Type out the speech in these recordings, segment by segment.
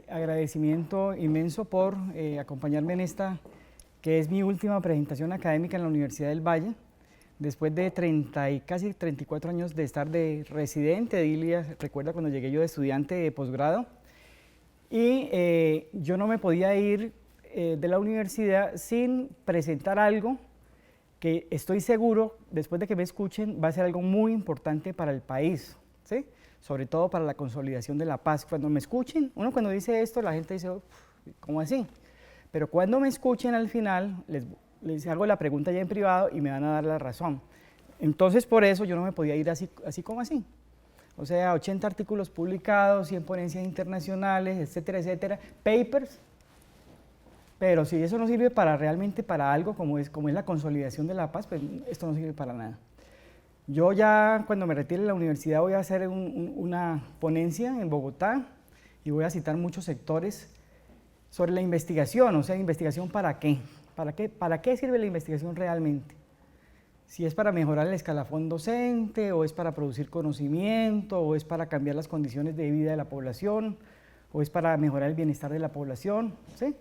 Agradecimiento inmenso por acompañarme en esta, que es mi última presentación académica en la Universidad del Valle, después de casi 34 años de estar de residente. Dilia recuerda cuando llegué yo de estudiante de posgrado, y yo no me podía ir de la universidad sin presentar algo que estoy seguro, después de que me escuchen, va a ser algo muy importante para el país, ¿sí? Sobre todo para la consolidación de la paz. Cuando me escuchen, uno cuando dice esto, la gente dice, ¿cómo así? Pero cuando me escuchen al final, les hago la pregunta ya en privado y me van a dar la razón. Entonces, por eso yo no me podía ir así como así. O sea, 80 artículos publicados, 100 ponencias internacionales, etcétera, etcétera, papers. Pero si eso no sirve realmente para algo como es la consolidación de la paz, pues esto no sirve para nada. Yo ya cuando me retire de la universidad voy a hacer una ponencia en Bogotá y voy a citar muchos sectores sobre la investigación, o sea, ¿investigación para qué? ¿Para qué sirve la investigación realmente? Si es para mejorar el escalafón docente, o es para producir conocimiento, o es para cambiar las condiciones de vida de la población, o es para mejorar el bienestar de la población, ¿sí?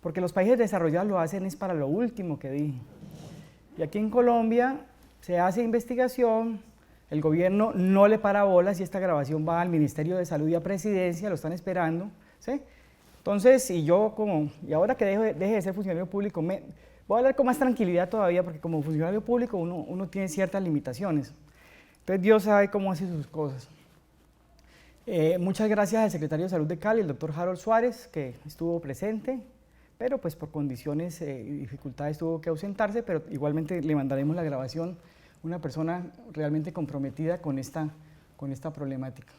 Porque los países desarrollados lo hacen es para lo último que dije. Y aquí en Colombia se hace investigación, el gobierno no le para bolas y esta grabación va al Ministerio de Salud y a Presidencia, lo están esperando, ¿sí? Entonces, y ahora que deje de ser funcionario público, voy a hablar con más tranquilidad todavía, porque como funcionario público uno tiene ciertas limitaciones. Entonces Dios sabe cómo hace sus cosas. Muchas gracias al secretario de Salud de Cali, el doctor Harold Suárez, que estuvo presente, pero pues por condiciones y dificultades tuvo que ausentarse, pero igualmente le mandaremos la grabación, una persona realmente comprometida con esta problemática.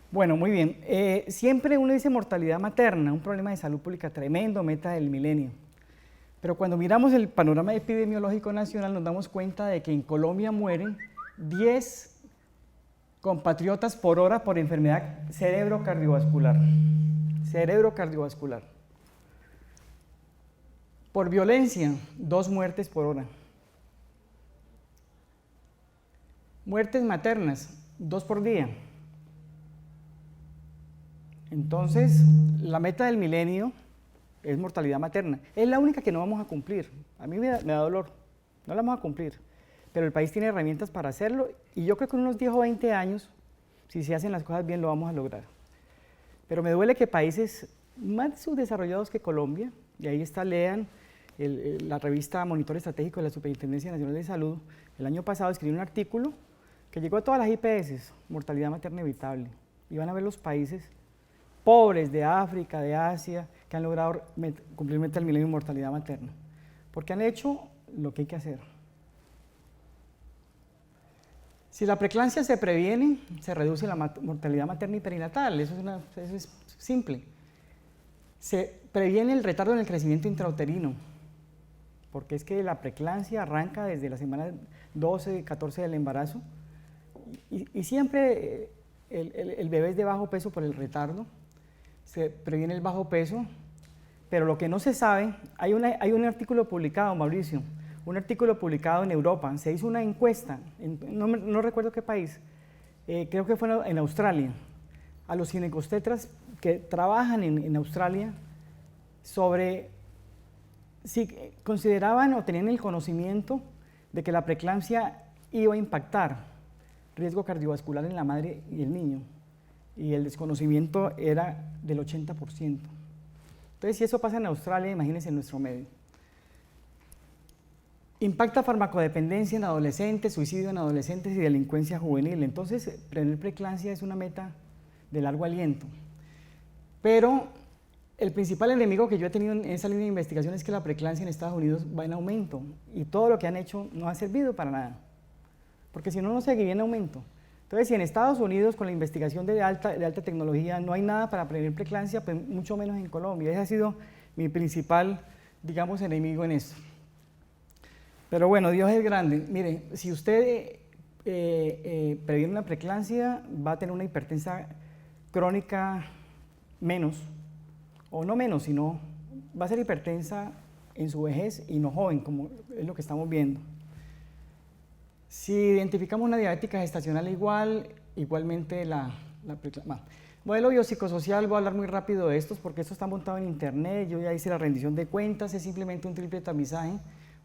Bueno, muy bien. Siempre uno dice mortalidad materna, un problema de salud pública tremendo, meta del milenio. Pero cuando miramos el panorama epidemiológico nacional nos damos cuenta de que en Colombia mueren 10 compatriotas por hora por enfermedad cerebrocardiovascular. Cerebrocardiovascular. Por violencia, 2 muertes por hora. Muertes maternas, 2 por día. Entonces, la meta del milenio es mortalidad materna. Es la única que no vamos a cumplir. A mí me da dolor, no la vamos a cumplir. Pero el país tiene herramientas para hacerlo y yo creo que en unos 10 o 20 años, si se hacen las cosas bien, lo vamos a lograr. Pero me duele que países más subdesarrollados que Colombia, y ahí está, lean la revista Monitor Estratégico de la Superintendencia Nacional de Salud, el año pasado escribió un artículo que llegó a todas las IPS, mortalidad materna evitable, y van a ver los países pobres de África, de Asia, que han logrado cumplir meta del milenio en mortalidad materna, porque han hecho lo que hay que hacer. Si la preeclampsia se previene, se reduce la mortalidad materna y perinatal, eso es simple. Se previene el retardo en el crecimiento intrauterino, porque es que la preeclampsia arranca desde la semana 12, 14 del embarazo, y siempre el bebé es de bajo peso por el retardo. Se previene el bajo peso, pero lo que no se sabe, hay un artículo publicado, Mauricio, un artículo publicado en Europa, se hizo una encuesta, no recuerdo qué país, creo que fue en Australia, a los ginecobstetras que trabajan en Australia, sobre si consideraban o tenían el conocimiento de que la preeclampsia iba a impactar riesgo cardiovascular en la madre y el niño, y el desconocimiento era del 80%. Entonces, si eso pasa en Australia, imagínense en nuestro medio. Impacta farmacodependencia en adolescentes, suicidio en adolescentes y delincuencia juvenil. Entonces, prevenir preeclampsia es una meta de largo aliento. Pero el principal enemigo que yo he tenido en esa línea de investigación es que la preeclampsia en Estados Unidos va en aumento, y todo lo que han hecho no ha servido para nada, porque si no, no seguiría en aumento. Entonces, si en Estados Unidos con la investigación de alta tecnología no hay nada para prevenir preeclampsia, pues mucho menos en Colombia. Ese ha sido mi principal, digamos, enemigo en esto. Pero bueno, Dios es grande. Mire, si usted previene una preeclampsia, va a tener una hipertensa crónica menos, o no menos, sino va a ser hipertensa en su vejez y no joven, como es lo que estamos viendo. Si identificamos una diabética gestacional igualmente Modelo biopsicosocial, voy a hablar muy rápido de estos porque esto está montado en internet, yo ya hice la rendición de cuentas, es simplemente un triple tamizaje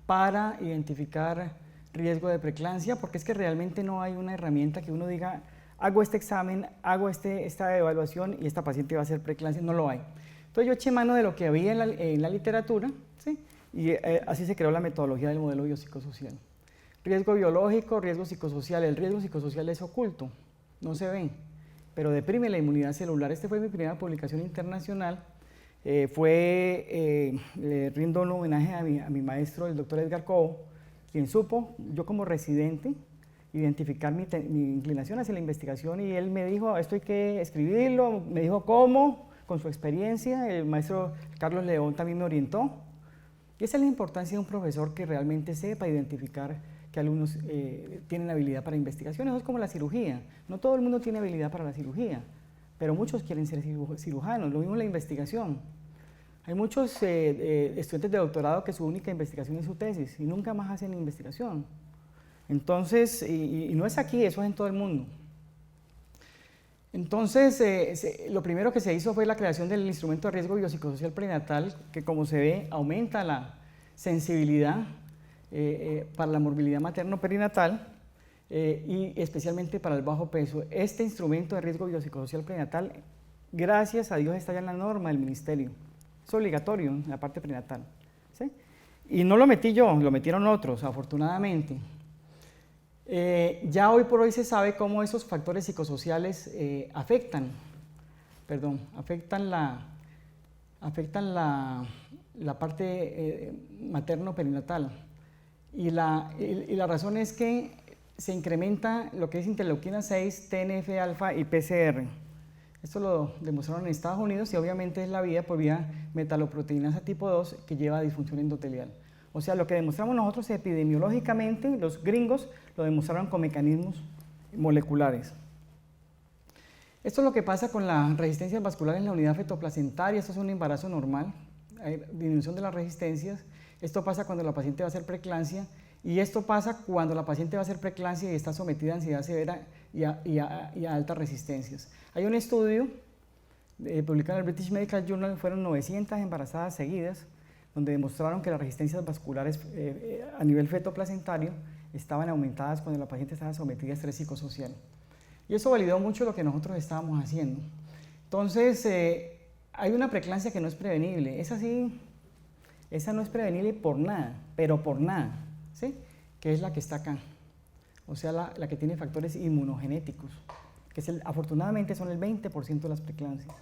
para identificar riesgo de preeclampsia, porque es que realmente no hay una herramienta que uno diga, hago este examen, hago esta evaluación y esta paciente va a ser preeclampsia, no lo hay. Entonces yo eché mano de lo que había en la literatura, ¿sí? Y así se creó la metodología del modelo biopsicosocial. Riesgo biológico, riesgo psicosocial. El riesgo psicosocial es oculto, no se ve, pero deprime la inmunidad celular. Esta fue mi primera publicación internacional. Rindo un homenaje a mi maestro, el doctor Edgar Cobo, quien supo, yo como residente, identificar mi inclinación hacia la investigación, y él me dijo, esto hay que escribirlo, me dijo cómo, con su experiencia. El maestro Carlos León también me orientó. Y esa es la importancia de un profesor que realmente sepa identificar qué alumnos tienen habilidad para investigación. Eso es como la cirugía. No todo el mundo tiene habilidad para la cirugía, pero muchos quieren ser cirujanos. Lo mismo en la investigación. Hay muchos estudiantes de doctorado que su única investigación es su tesis y nunca más hacen investigación. Entonces, y no es aquí, eso es en todo el mundo. Entonces, lo primero que se hizo fue la creación del instrumento de riesgo biopsicosocial prenatal, que como se ve aumenta la sensibilidad para la morbilidad materno-perinatal y especialmente para el bajo peso. Este instrumento de riesgo biopsicosocial prenatal, gracias a Dios, está ya en la norma del ministerio. Es obligatorio en la parte prenatal, ¿sí? Y no lo metí yo, lo metieron otros, afortunadamente. Ya hoy por hoy se sabe cómo esos factores psicosociales afectan la parte materno-perinatal. Y la razón es que se incrementa lo que es interleuquina 6, TNF-alfa y PCR. Esto lo demostraron en Estados Unidos y obviamente es la vía por vía metaloproteinasa tipo 2 que lleva a disfunción endotelial. O sea, lo que demostramos nosotros epidemiológicamente, los gringos lo demostraron con mecanismos moleculares. Esto es lo que pasa con la resistencia vascular en la unidad fetoplacentaria. Esto es un embarazo normal, hay disminución de las resistencias. Esto pasa cuando la paciente va a hacer preeclampsia, y esto pasa cuando la paciente va a hacer preeclampsia y está sometida a ansiedad severa y a altas resistencias. Hay un estudio publicado en el British Medical Journal, fueron 900 embarazadas seguidas, donde demostraron que las resistencias vasculares a nivel fetoplacentario estaban aumentadas cuando la paciente estaba sometida a estrés psicosocial. Y eso validó mucho lo que nosotros estábamos haciendo. Entonces, hay una preeclampsia que no es prevenible. Esa no es prevenible por nada, pero por nada, ¿sí? Que es la que está acá. O sea, la que tiene factores inmunogenéticos, que afortunadamente son el 20% de las preeclampsias.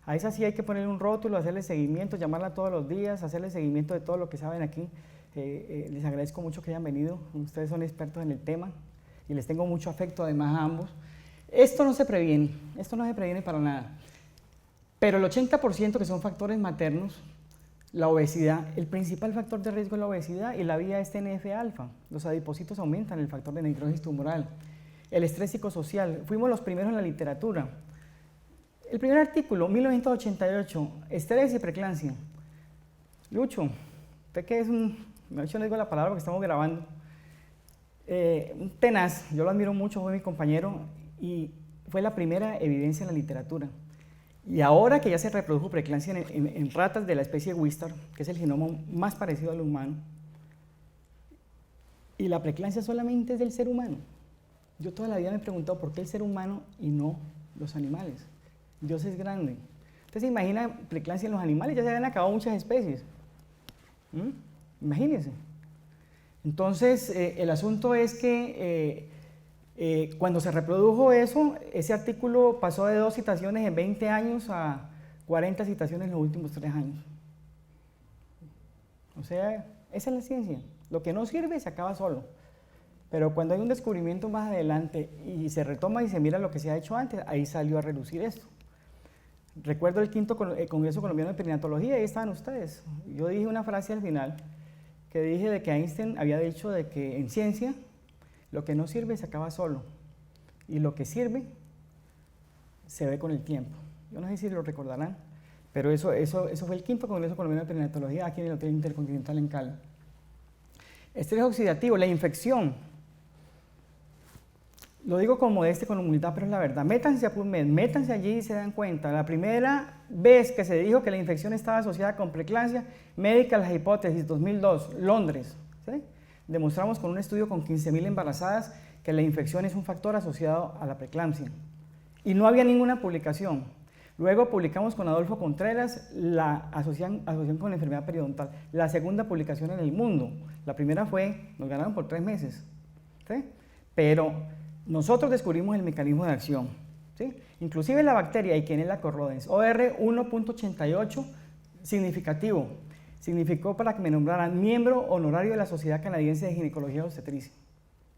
A esa sí hay que ponerle un rótulo, hacerle seguimiento, llamarla todos los días, hacerle seguimiento de todo lo que saben aquí. Les agradezco mucho que hayan venido, ustedes son expertos en el tema y les tengo mucho afecto además a ambos. Esto no se previene para nada, pero el 80% que son factores maternos, la obesidad, el principal factor de riesgo es la obesidad y la vía es TNF-alfa. Los adipocitos aumentan el factor de necrosis tumoral. El estrés psicosocial, fuimos los primeros en la literatura. El primer artículo, 1988, estrés y preeclampsia. Lucho, usted que es no digo la palabra porque estamos grabando, un tenaz, yo lo admiro mucho, fue mi compañero y fue la primera evidencia en la literatura. Y ahora que ya se reprodujo preeclampsia en ratas de la especie Wistar, que es el genoma más parecido al humano, y la preeclampsia solamente es del ser humano. Yo toda la vida me he preguntado por qué el ser humano y no los animales. Dios es grande. Usted se imagina preeclampsia en los animales, ya se habían acabado muchas especies. Imagínense. Entonces, el asunto es que cuando se reprodujo eso, ese artículo pasó de 2 citaciones en 20 años a 40 citaciones en los últimos 3 años. O sea, esa es la ciencia. Lo que no sirve se acaba solo. Pero cuando hay un descubrimiento más adelante y se retoma y se mira lo que se ha hecho antes, ahí salió a relucir esto. Recuerdo el 5º Congreso Colombiano de Perinatología, ahí estaban ustedes. Yo dije una frase al final, que dije de que Einstein había dicho de que en ciencia lo que no sirve se acaba solo y lo que sirve se ve con el tiempo. Yo no sé si lo recordarán, pero eso fue el 5º Congreso Colombiano de Perinatología aquí en el Hotel Intercontinental en Cali. Estrés oxidativo, la infección. Lo digo con modestia y con humildad, pero es la verdad. Métanse a PubMed, métanse allí y se dan cuenta. La primera vez que se dijo que la infección estaba asociada con preeclampsia, Medical Hypothesis 2002, Londres. ¿Sí? Demostramos con un estudio con 15.000 embarazadas que la infección es un factor asociado a la preeclampsia. Y no había ninguna publicación. Luego publicamos con Adolfo Contreras la asociación con la enfermedad periodontal, la segunda publicación en el mundo. La primera nos ganaron por 3 meses. ¿Sí? Pero nosotros descubrimos el mecanismo de acción. ¿Sí? Inclusive la bacteria Eichenella corrodens, OR 1.88, significativo. Significó para que me nombraran miembro honorario de la Sociedad Canadiense de Ginecología y Obstetricia.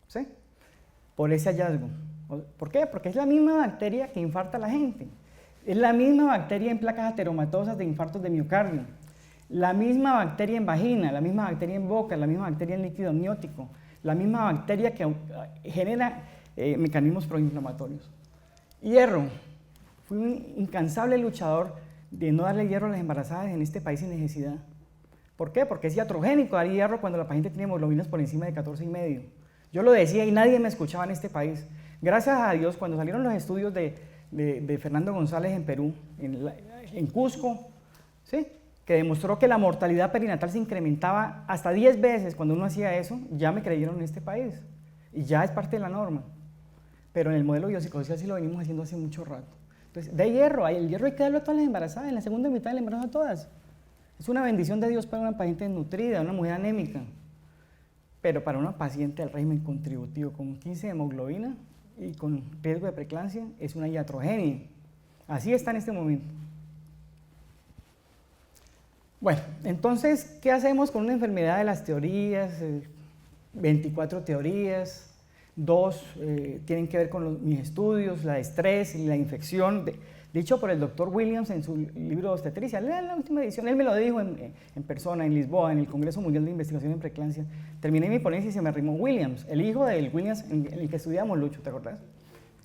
¿Sí? Por ese hallazgo. ¿Por qué? Porque es la misma bacteria que infarta a la gente. Es la misma bacteria en placas ateromatosas de infartos de miocardio. La misma bacteria en vagina, la misma bacteria en boca, la misma bacteria en líquido amniótico. La misma bacteria que genera mecanismos proinflamatorios. Hierro. Fui un incansable luchador de no darle hierro a las embarazadas en este país sin necesidad. ¿Por qué? Porque es iatrogénico dar hierro cuando la paciente tiene hemoglobinas por encima de 14,5. Yo lo decía y nadie me escuchaba en este país. Gracias a Dios, cuando salieron los estudios de Fernando González en Perú, en Cusco, ¿sí? Que demostró que la mortalidad perinatal se incrementaba hasta 10 veces cuando uno hacía eso, ya me creyeron en este país. Y ya es parte de la norma. Pero en el modelo biopsicosocial sí lo venimos haciendo hace mucho rato. Entonces, de hierro, el hierro hay que darlo a todas las embarazadas, en la segunda mitad del embarazo a todas. Es una bendición de Dios para una paciente desnutrida, una mujer anémica. Pero para una paciente del régimen contributivo con 15 de hemoglobina y con riesgo de preeclampsia es una iatrogenia. Así está en este momento. Bueno, entonces, ¿qué hacemos con una enfermedad de las teorías? 24 teorías, 2 tienen que ver con mis estudios, la de estrés y la infección, dicho por el doctor Williams en su libro de obstetricia. Lean la última edición, él me lo dijo en persona, en Lisboa, en el Congreso Mundial de Investigación en Preeclampsia. Terminé mi ponencia y se me arrimó Williams, el hijo del Williams en el que estudiamos, Lucho, ¿te acordás?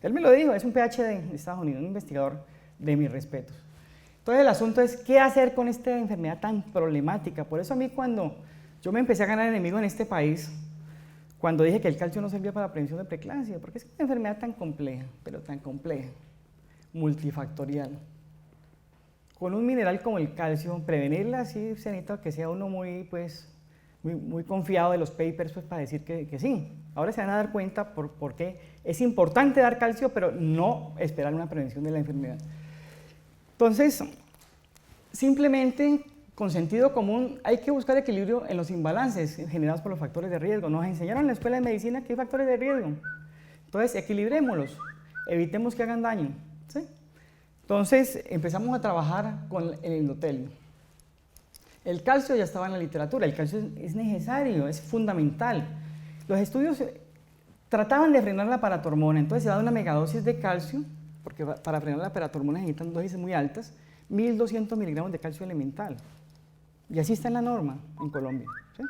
Él me lo dijo, es un PhD de Estados Unidos, un investigador de mis respetos. Entonces el asunto es, ¿qué hacer con esta enfermedad tan problemática? Por eso a mí cuando yo me empecé a ganar enemigos en este país, cuando dije que el calcio no servía para la prevención de preeclampsia, porque es una enfermedad tan compleja, pero tan compleja, multifactorial. Con un mineral como el calcio, prevenirla sí se necesita que sea uno muy confiado de los papers para decir que sí. Ahora se van a dar cuenta por qué es importante dar calcio, pero no esperar una prevención de la enfermedad. Entonces, simplemente con sentido común hay que buscar equilibrio en los imbalances generados por los factores de riesgo. Nos enseñaron en la escuela de medicina que hay factores de riesgo. Entonces, equilibrémoslos, evitemos que hagan daño. ¿Sí? Entonces, empezamos a trabajar con el endotelio. El calcio ya estaba en la literatura, el calcio es necesario, es fundamental. Los estudios trataban de frenar la paratormona, entonces se da una megadosis de calcio, porque para frenar la paratormona necesitan dosis muy altas, 1.200 miligramos de calcio elemental. Y así está en la norma en Colombia. ¿Sí?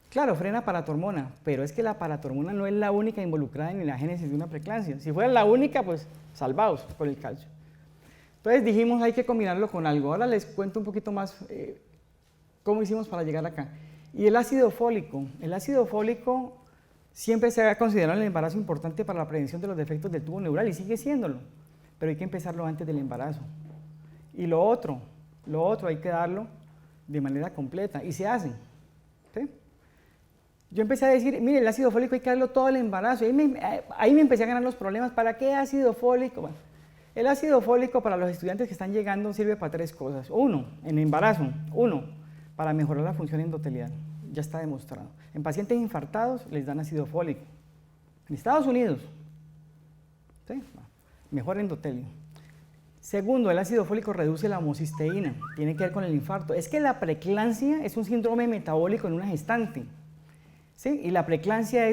Claro, frena paratormona, pero es que la paratormona no es la única involucrada en la génesis de una preeclampsia. Si fuera la única, pues salvaos por el calcio. Entonces dijimos, hay que combinarlo con algo. Ahora les cuento un poquito más cómo hicimos para llegar acá. Y el ácido fólico siempre se ha considerado en el embarazo importante para la prevención de los defectos del tubo neural y sigue siéndolo, pero hay que empezarlo antes del embarazo. Y lo otro hay que darlo de manera completa y se hace. ¿Sí? Yo empecé a decir, mire, el ácido fólico hay que darlo todo el embarazo. Ahí me empecé a ganar los problemas. ¿Para qué ácido fólico? Bueno, el ácido fólico para los estudiantes que están llegando sirve para 3 cosas. En embarazo, para mejorar la función endotelial. Ya está demostrado. En pacientes infartados les dan ácido fólico. En Estados Unidos, ¿sí? Mejor endotelio. Segundo, el ácido fólico reduce la homocisteína, tiene que ver con el infarto. Es que la preeclampsia es un síndrome metabólico en una gestante, ¿sí? Y la preeclampsia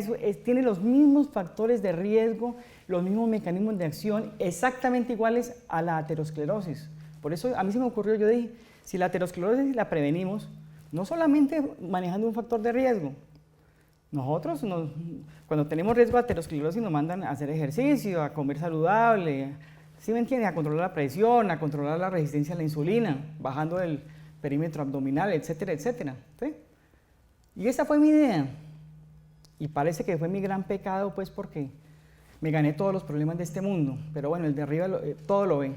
tiene los mismos factores de riesgo, los mismos mecanismos de acción, exactamente iguales a la aterosclerosis. Por eso a mí se me ocurrió, yo dije, si la aterosclerosis la prevenimos, no solamente manejando un factor de riesgo, nosotros cuando tenemos riesgo de aterosclerosis nos mandan a hacer ejercicio, a comer saludable, ¿sí me entiendes? A controlar la presión, a controlar la resistencia a la insulina, bajando el perímetro abdominal, etcétera, etcétera. ¿Sí? Y esa fue mi idea. Y parece que fue mi gran pecado, pues, porque me gané todos los problemas de este mundo, pero bueno, el de arriba todo lo ve.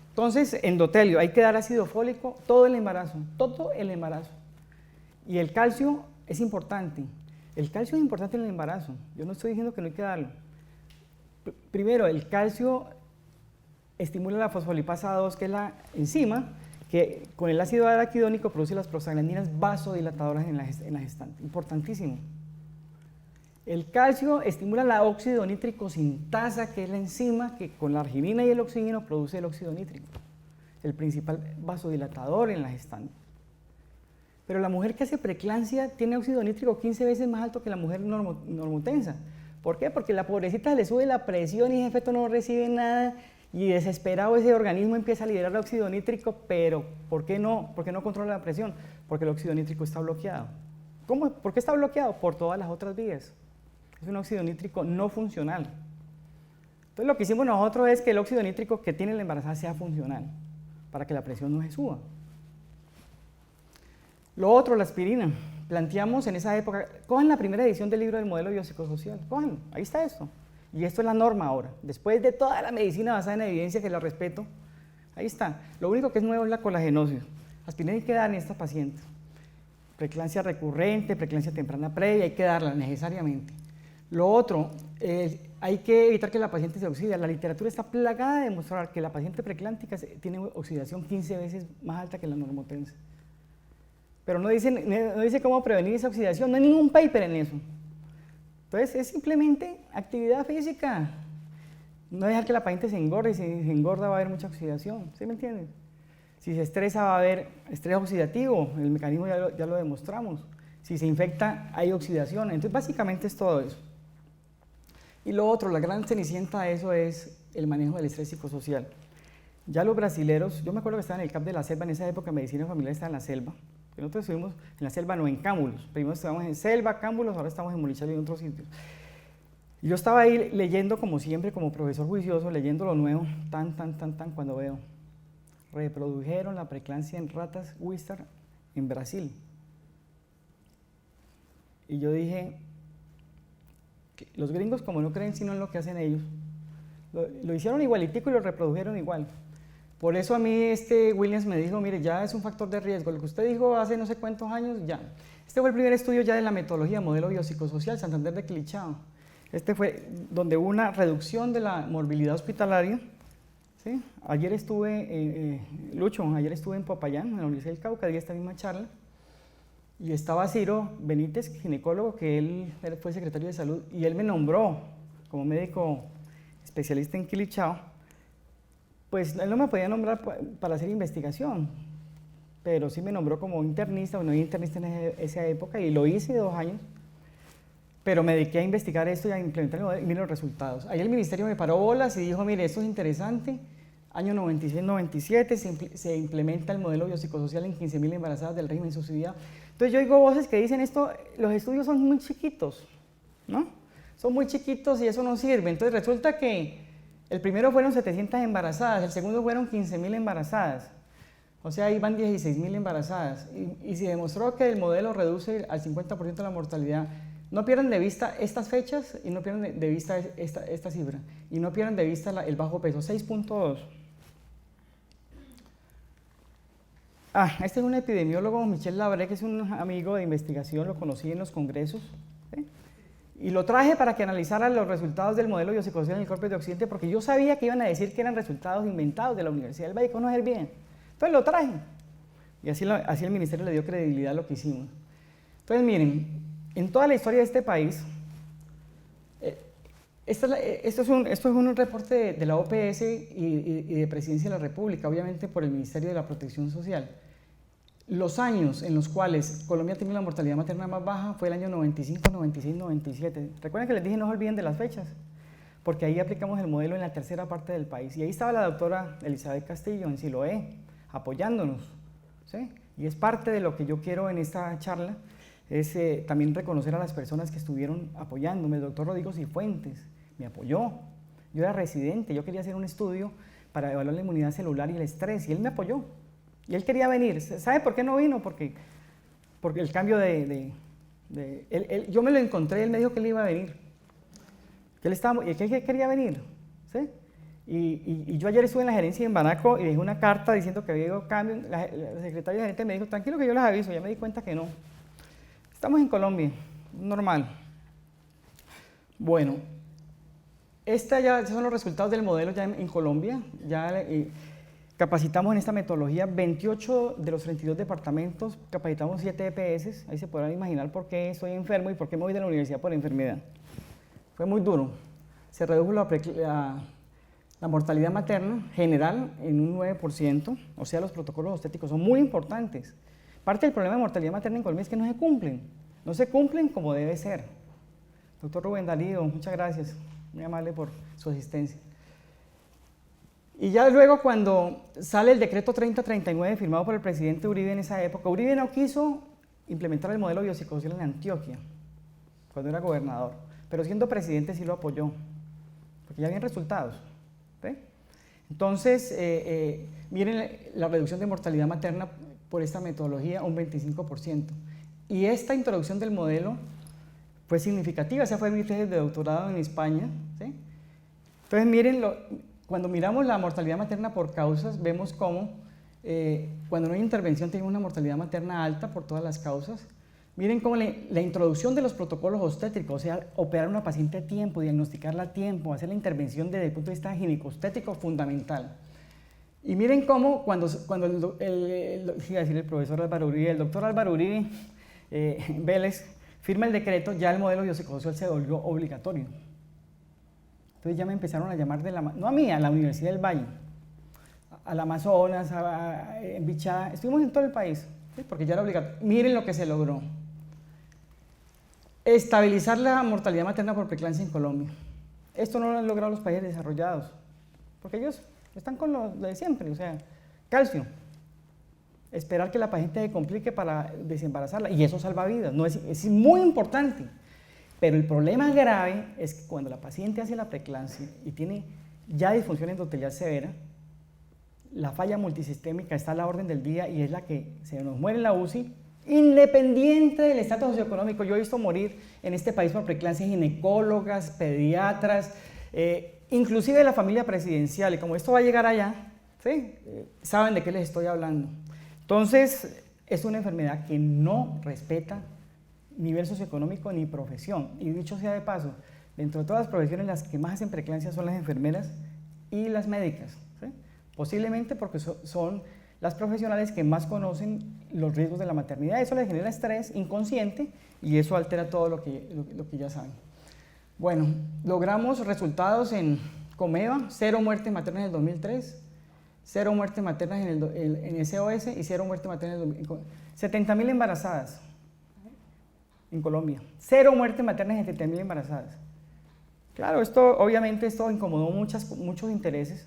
Entonces, endotelio, hay que dar ácido fólico todo el embarazo, todo el embarazo. Y el calcio es importante. El calcio es importante en el embarazo. Yo no estoy diciendo que no hay que darlo. Primero, el calcio estimula la fosfolipasa 2, que es la enzima que con el ácido araquidónico produce las prostaglandinas vasodilatadoras en la gestante. Importantísimo. El calcio estimula la óxido nítrico sintasa, que es la enzima que con la arginina y el oxígeno produce el óxido nítrico, el principal vasodilatador en la gestante. Pero la mujer que hace preeclampsia tiene óxido nítrico 15 veces más alto que la mujer normotensa. ¿Por qué? Porque la pobrecita le sube la presión y ese feto no recibe nada y desesperado ese organismo empieza a liberar óxido nítrico, pero ¿por qué no controla la presión? Porque el óxido nítrico está bloqueado. ¿Cómo? ¿Por qué está bloqueado? Por todas las otras vías. Es un óxido nítrico no funcional. Entonces lo que hicimos nosotros es que el óxido nítrico que tiene la embarazada sea funcional, para que la presión no se suba. Lo otro, la aspirina. Planteamos en esa época, cojan la primera edición del libro del modelo biopsicosocial, cojan, ahí está esto. Y esto es la norma ahora. Después de toda la medicina basada en evidencia, que la respeto, ahí está. Lo único que es nuevo es la colagenosis. Aspirina hay que dar en estas pacientes. Preeclampsia recurrente, preeclampsia temprana previa, hay que darla necesariamente. Lo otro, hay que evitar que la paciente se oxide. La literatura está plagada de demostrar que la paciente preeclántica tiene oxidación 15 veces más alta que la normotensa. Pero no dice cómo prevenir esa oxidación, no hay ningún paper en eso. Entonces es simplemente actividad física. No dejar que la paciente se engorde, si se engorda va a haber mucha oxidación, ¿sí me entiendes? Si se estresa va a haber estrés oxidativo, el mecanismo ya lo demostramos. Si se infecta hay oxidación, entonces básicamente es todo eso. Y lo otro, la gran cenicienta de eso es el manejo del estrés psicosocial. Ya los brasileros, yo me acuerdo que estaba en el CAP de la selva, en esa época medicina familiar estaba en la selva. Nosotros estuvimos en la selva, no en Cámbulos. Primero estábamos en selva, Cámbulos, ahora estamos en Molichal y en otros sitios. Y yo estaba ahí leyendo, como siempre, como profesor juicioso, leyendo lo nuevo, cuando veo. Reprodujeron la preeclampsia en ratas Wistar en Brasil. Y yo dije, los gringos como no creen sino en lo que hacen ellos, lo hicieron igualitico y lo reprodujeron igual. Por eso a mí Williams me dijo, mire, ya es un factor de riesgo. Lo que usted dijo hace no sé cuántos años, ya. Este fue el primer estudio ya de la metodología modelo biopsicosocial, Santander de Quilichao. Este fue donde hubo una reducción de la morbilidad hospitalaria. ¿Sí? Ayer estuve, ayer estuve en Popayán, en la Universidad del Cauca, di esta misma charla. Y estaba Ciro Benítez, ginecólogo, que él fue secretario de salud, y él me nombró como médico especialista en Quilichao. Pues él no me podía nombrar para hacer investigación, pero sí me nombró como internista. Bueno, yo internista en esa época y lo hice 2 años, pero me dediqué a investigar esto y a implementar el modelo y miren los resultados. Ahí el ministerio me paró bolas y dijo, mire, esto es interesante. Año 96-97 se implementa el modelo biopsicosocial en 15.000 embarazadas del régimen subsidiado. Entonces yo oigo voces que dicen esto, los estudios son muy chiquitos, ¿no? Son muy chiquitos y eso no sirve. Entonces resulta que el primero fueron 700 embarazadas, el segundo fueron 15.000 embarazadas. O sea, ahí van 16.000 embarazadas. Y se demostró que el modelo reduce al 50% la mortalidad. No pierdan de vista estas fechas y no pierdan de vista esta cifra. Y no pierdan de vista el bajo peso, 6.2. Este es un epidemiólogo, Michel Labré, que es un amigo de investigación, lo conocí en los congresos. ¿Sí? Y lo traje para que analizara los resultados del modelo biopsicosocial en el Corpus de Occidente, porque yo sabía que iban a decir que eran resultados inventados de la Universidad del Valle, conocer bien. Entonces lo traje. Y así el ministerio le dio credibilidad a lo que hicimos. Entonces miren, en toda la historia de este país, esto es un reporte de la OPS y de Presidencia de la República, obviamente por el Ministerio de la Protección Social. Los años en los cuales Colombia tiene la mortalidad materna más baja fue el año 95, 96, 97. Recuerden que les dije no se olviden de las fechas, porque ahí aplicamos el modelo en la tercera parte del país. Y ahí estaba la doctora Elizabeth Castillo en Siloé, apoyándonos. ¿Sí? Y es parte de lo que yo quiero en esta charla, es también reconocer a las personas que estuvieron apoyándome. El doctor Rodrigo Cifuentes me apoyó. Yo era residente, yo quería hacer un estudio para evaluar la inmunidad celular y el estrés, y él me apoyó. Y él quería venir. ¿Sabe por qué no vino? Porque el cambio yo me lo encontré, él me dijo que él iba a venir. ¿Qué quería venir? ¿Sí? Y yo ayer estuve en la gerencia en Banaco y dejé una carta diciendo que había habido cambio. La secretaria gerente me dijo, tranquilo que yo les aviso, ya me di cuenta que no. Estamos en Colombia, normal. Bueno, ya son los resultados del modelo ya en Colombia. Ya capacitamos en esta metodología 28 de los 32 departamentos, capacitamos 7 EPS. Ahí se podrán imaginar por qué estoy enfermo y por qué me voy de la universidad por enfermedad. Fue muy duro. Se redujo la mortalidad materna general en un 9%, o sea, los protocolos obstétricos son muy importantes. Parte del problema de mortalidad materna en Colombia es que no se cumplen como debe ser. Doctor Rubén Darío, muchas gracias, muy amable por su asistencia. Y ya luego cuando sale el decreto 3039 firmado por el presidente Uribe en esa época, Uribe no quiso implementar el modelo biopsicosocial en Antioquia, cuando era gobernador, pero siendo presidente sí lo apoyó, porque ya habían resultados. ¿Sí? Entonces, miren la reducción de mortalidad materna por esta metodología, un 25%. Y esta introducción del modelo fue significativa, esa fue mi tesis de doctorado en España. ¿Sí? Entonces, miren, cuando miramos la mortalidad materna por causas, vemos cómo cuando no hay intervención tenemos una mortalidad materna alta por todas las causas. Miren cómo la introducción de los protocolos obstétricos, o sea, operar a una paciente a tiempo, diagnosticarla a tiempo, hacer la intervención desde el punto de vista ginecostétrico fundamental. Y miren cómo cuando el profesor Álvaro Uribe, el doctor Álvaro Uribe Vélez, firma el decreto, ya el modelo biopsicosocial se volvió obligatorio. Entonces ya me empezaron a llamar, no a mí, a la Universidad del Valle, al Amazonas, en Bichá, estuvimos en todo el país, ¿sí? Porque ya era obligatorio. Miren lo que se logró. Estabilizar la mortalidad materna por preeclampsia en Colombia. Esto no lo han logrado los países desarrollados, porque ellos están con lo de siempre, o sea, calcio. Esperar que la paciente se complique para desembarazarla, y eso salva vidas, no es muy importante. Pero el problema grave es que cuando la paciente hace la preeclampsia y tiene ya disfunción endotelial severa, la falla multisistémica está a la orden del día y es la que se nos muere en la UCI, independiente del estatus socioeconómico. Yo he visto morir en este país por preeclampsia ginecólogas, pediatras, inclusive de la familia presidencial, y como esto va a llegar allá, ¿sí? Saben de qué les estoy hablando. Entonces, es una enfermedad que no respeta nivel socioeconómico ni profesión. Y dicho sea de paso, dentro de todas las profesiones las que más hacen preeclampsia son las enfermeras y las médicas, ¿sí? Posiblemente porque son las profesionales que más conocen los riesgos de la maternidad. Eso les genera estrés inconsciente y eso altera todo lo que ya saben. Bueno, logramos resultados en Comeva, 0 muertes maternas en el 2003, 0 muertes maternas en SOS y 0 muertes maternas en el 70.000 embarazadas en Colombia. 0 muertes maternas en 70.000 embarazadas. Claro, obviamente esto incomodó muchos intereses,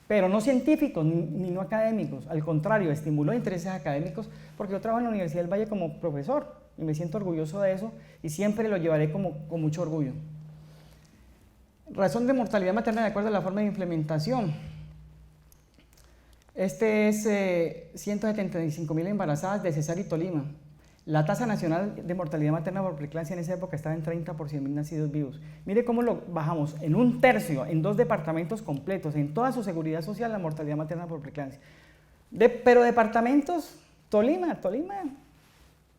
pero no científicos ni no académicos. Al contrario, estimuló intereses académicos porque yo trabajo en la Universidad del Valle como profesor y me siento orgulloso de eso y siempre lo llevaré con mucho orgullo. Razón de mortalidad materna de acuerdo a la forma de implementación. Este es 175.000 embarazadas de cesárea y Tolima. La tasa nacional de mortalidad materna por preeclampsia en esa época estaba en 30 por 100.000 nacidos vivos. Mire cómo lo bajamos en un tercio, en 2 departamentos completos, en toda su seguridad social, la mortalidad materna por preeclampsia. Pero departamentos, Tolima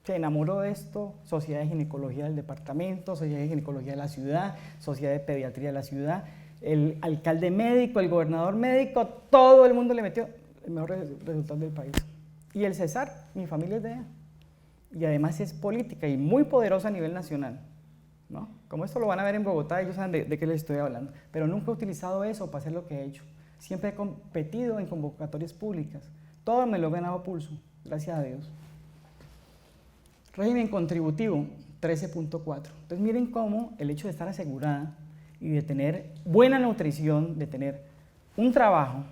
se enamoró de esto, Sociedad de Ginecología del departamento, Sociedad de Ginecología de la ciudad, Sociedad de Pediatría de la ciudad, el alcalde médico, el gobernador médico, todo el mundo le metió el mejor resultado del país. Y el Cesar, mi familia es de allá. Y además es política y muy poderosa a nivel nacional, ¿no? Como esto lo van a ver en Bogotá, ellos saben de qué les estoy hablando, pero nunca he utilizado eso para hacer lo que he hecho. Siempre he competido en convocatorias públicas, todo me lo he ganado a pulso, gracias a Dios. Régimen contributivo, 13.4. Entonces miren cómo el hecho de estar asegurada y de tener buena nutrición, de tener un trabajo,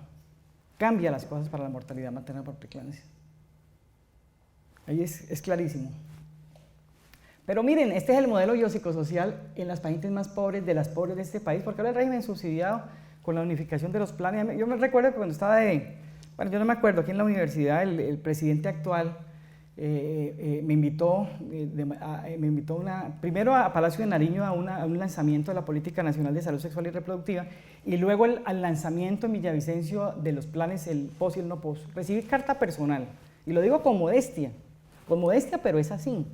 cambia las cosas para la mortalidad materna por preeclampsia. Ahí es clarísimo. Pero miren, este es el modelo biopsicosocial en las pacientes más pobres de las pobres de este país, porque ahora el régimen subsidiado con la unificación de los planes. Yo me recuerdo que cuando estaba bueno, yo no me acuerdo, aquí en la universidad el presidente actual me invitó, primero a Palacio de Nariño a un lanzamiento de la Política Nacional de Salud Sexual y Reproductiva y luego al lanzamiento en Villavicencio de los planes, el POS y el no POS. Recibí carta personal y lo digo con modestia, pero es así.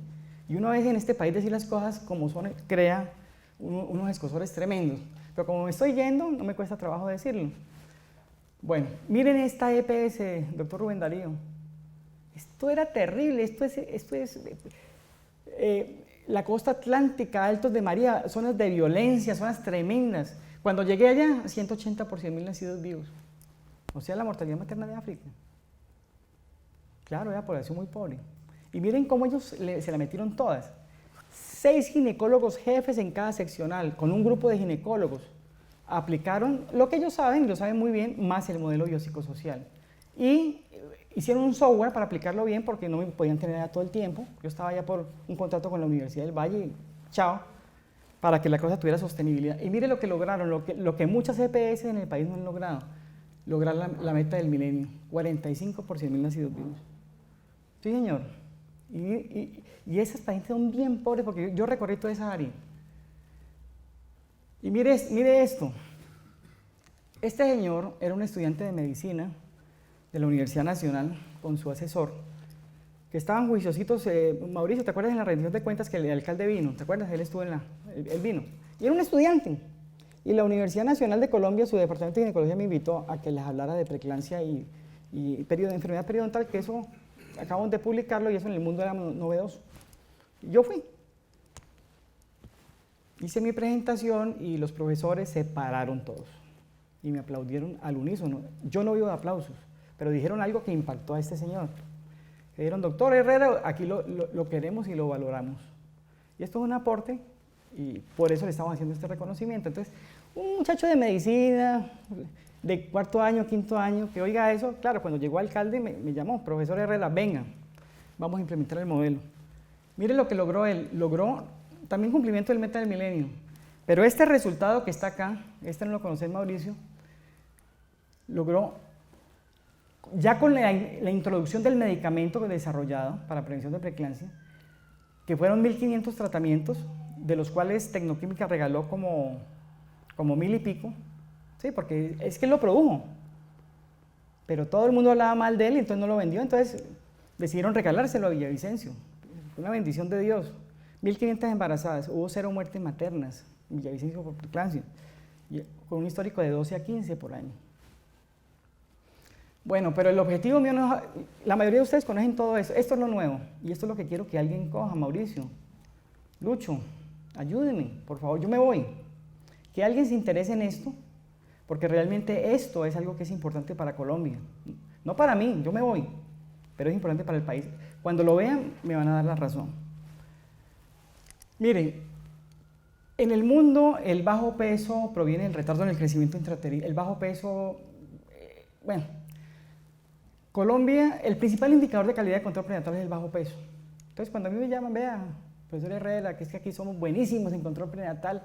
Y una vez en este país decir las cosas como son, crea unos escozores tremendos. Pero como me estoy yendo, no me cuesta trabajo decirlo. Bueno, miren esta EPS, doctor Rubén Darío. Esto era terrible, esto es la costa atlántica, Altos de María, zonas de violencia, zonas tremendas. Cuando llegué allá, 180 por 100.000 nacidos vivos. O sea, la mortalidad materna de África. Claro, era población muy pobre. Y miren cómo ellos se la metieron todas. 6 ginecólogos jefes en cada seccional, con un grupo de ginecólogos. Aplicaron lo que ellos saben, y lo saben muy bien, más el modelo biopsicosocial. Y hicieron un software para aplicarlo bien porque no me podían tener todo el tiempo. Yo estaba ya por un contrato con la Universidad del Valle y chao, para que la cosa tuviera sostenibilidad. Y mire lo que lograron, lo que muchas EPS en el país no han logrado. Lograr la meta del milenio, 45 por 100.000 nacidos vivos. Sí, señor. Y esas pacientes son bien pobres porque yo recorrí toda esa área. Y mire esto. Este señor era un estudiante de medicina de la Universidad Nacional con su asesor, que estaban juiciositos. Mauricio, ¿te acuerdas en la rendición de cuentas que el alcalde vino? ¿Te acuerdas? Él estuvo él vino. Y era un estudiante. Y la Universidad Nacional de Colombia, su departamento de ginecología, me invitó a que les hablara de preeclampsia y enfermedad periodontal, que eso acabamos de publicarlo y eso en el mundo era novedoso. Yo fui. Hice mi presentación y los profesores se pararon todos y me aplaudieron al unísono. Yo no vivo de aplausos, pero dijeron algo que impactó a este señor. Que dijeron, doctor Herrera, aquí lo queremos y lo valoramos. Y esto es un aporte y por eso le estamos haciendo este reconocimiento. Entonces, un muchacho de medicina, de cuarto año, quinto año, que oiga eso, claro, cuando llegó alcalde me llamó, profesor Herrera, venga, vamos a implementar el modelo. Mire lo que logró él, logró también cumplimiento del meta del milenio, pero este resultado que está acá, este no lo conoce Mauricio, logró, ya con la introducción del medicamento desarrollado para prevención de preeclampsia, que fueron 1.500 tratamientos, de los cuales Tecnoquímica regaló como 1.000 y pico, sí, porque es que él lo produjo, pero todo el mundo hablaba mal de él y entonces no lo vendió, entonces decidieron regalárselo a Villavicencio, una bendición de Dios. 1.500 embarazadas, hubo 0 muertes maternas en Villavicencio por preeclampsia, con un histórico de 12 a 15 por año. Bueno, pero el objetivo mío no es, la mayoría de ustedes conocen todo eso, esto es lo nuevo, y esto es lo que quiero que alguien coja. Mauricio, Lucho, ayúdenme, por favor, yo me voy. Que alguien se interese en esto, porque realmente esto es algo que es importante para Colombia. No para mí, yo me voy, pero es importante para el país. Cuando lo vean, me van a dar la razón. Miren, en el mundo el bajo peso proviene del retardo en el crecimiento intrauterino. El bajo peso, bueno, Colombia, el principal indicador de calidad de control prenatal es el bajo peso. Entonces, cuando a mí me llaman, vea, profesor Herrera, que es que aquí somos buenísimos en control prenatal,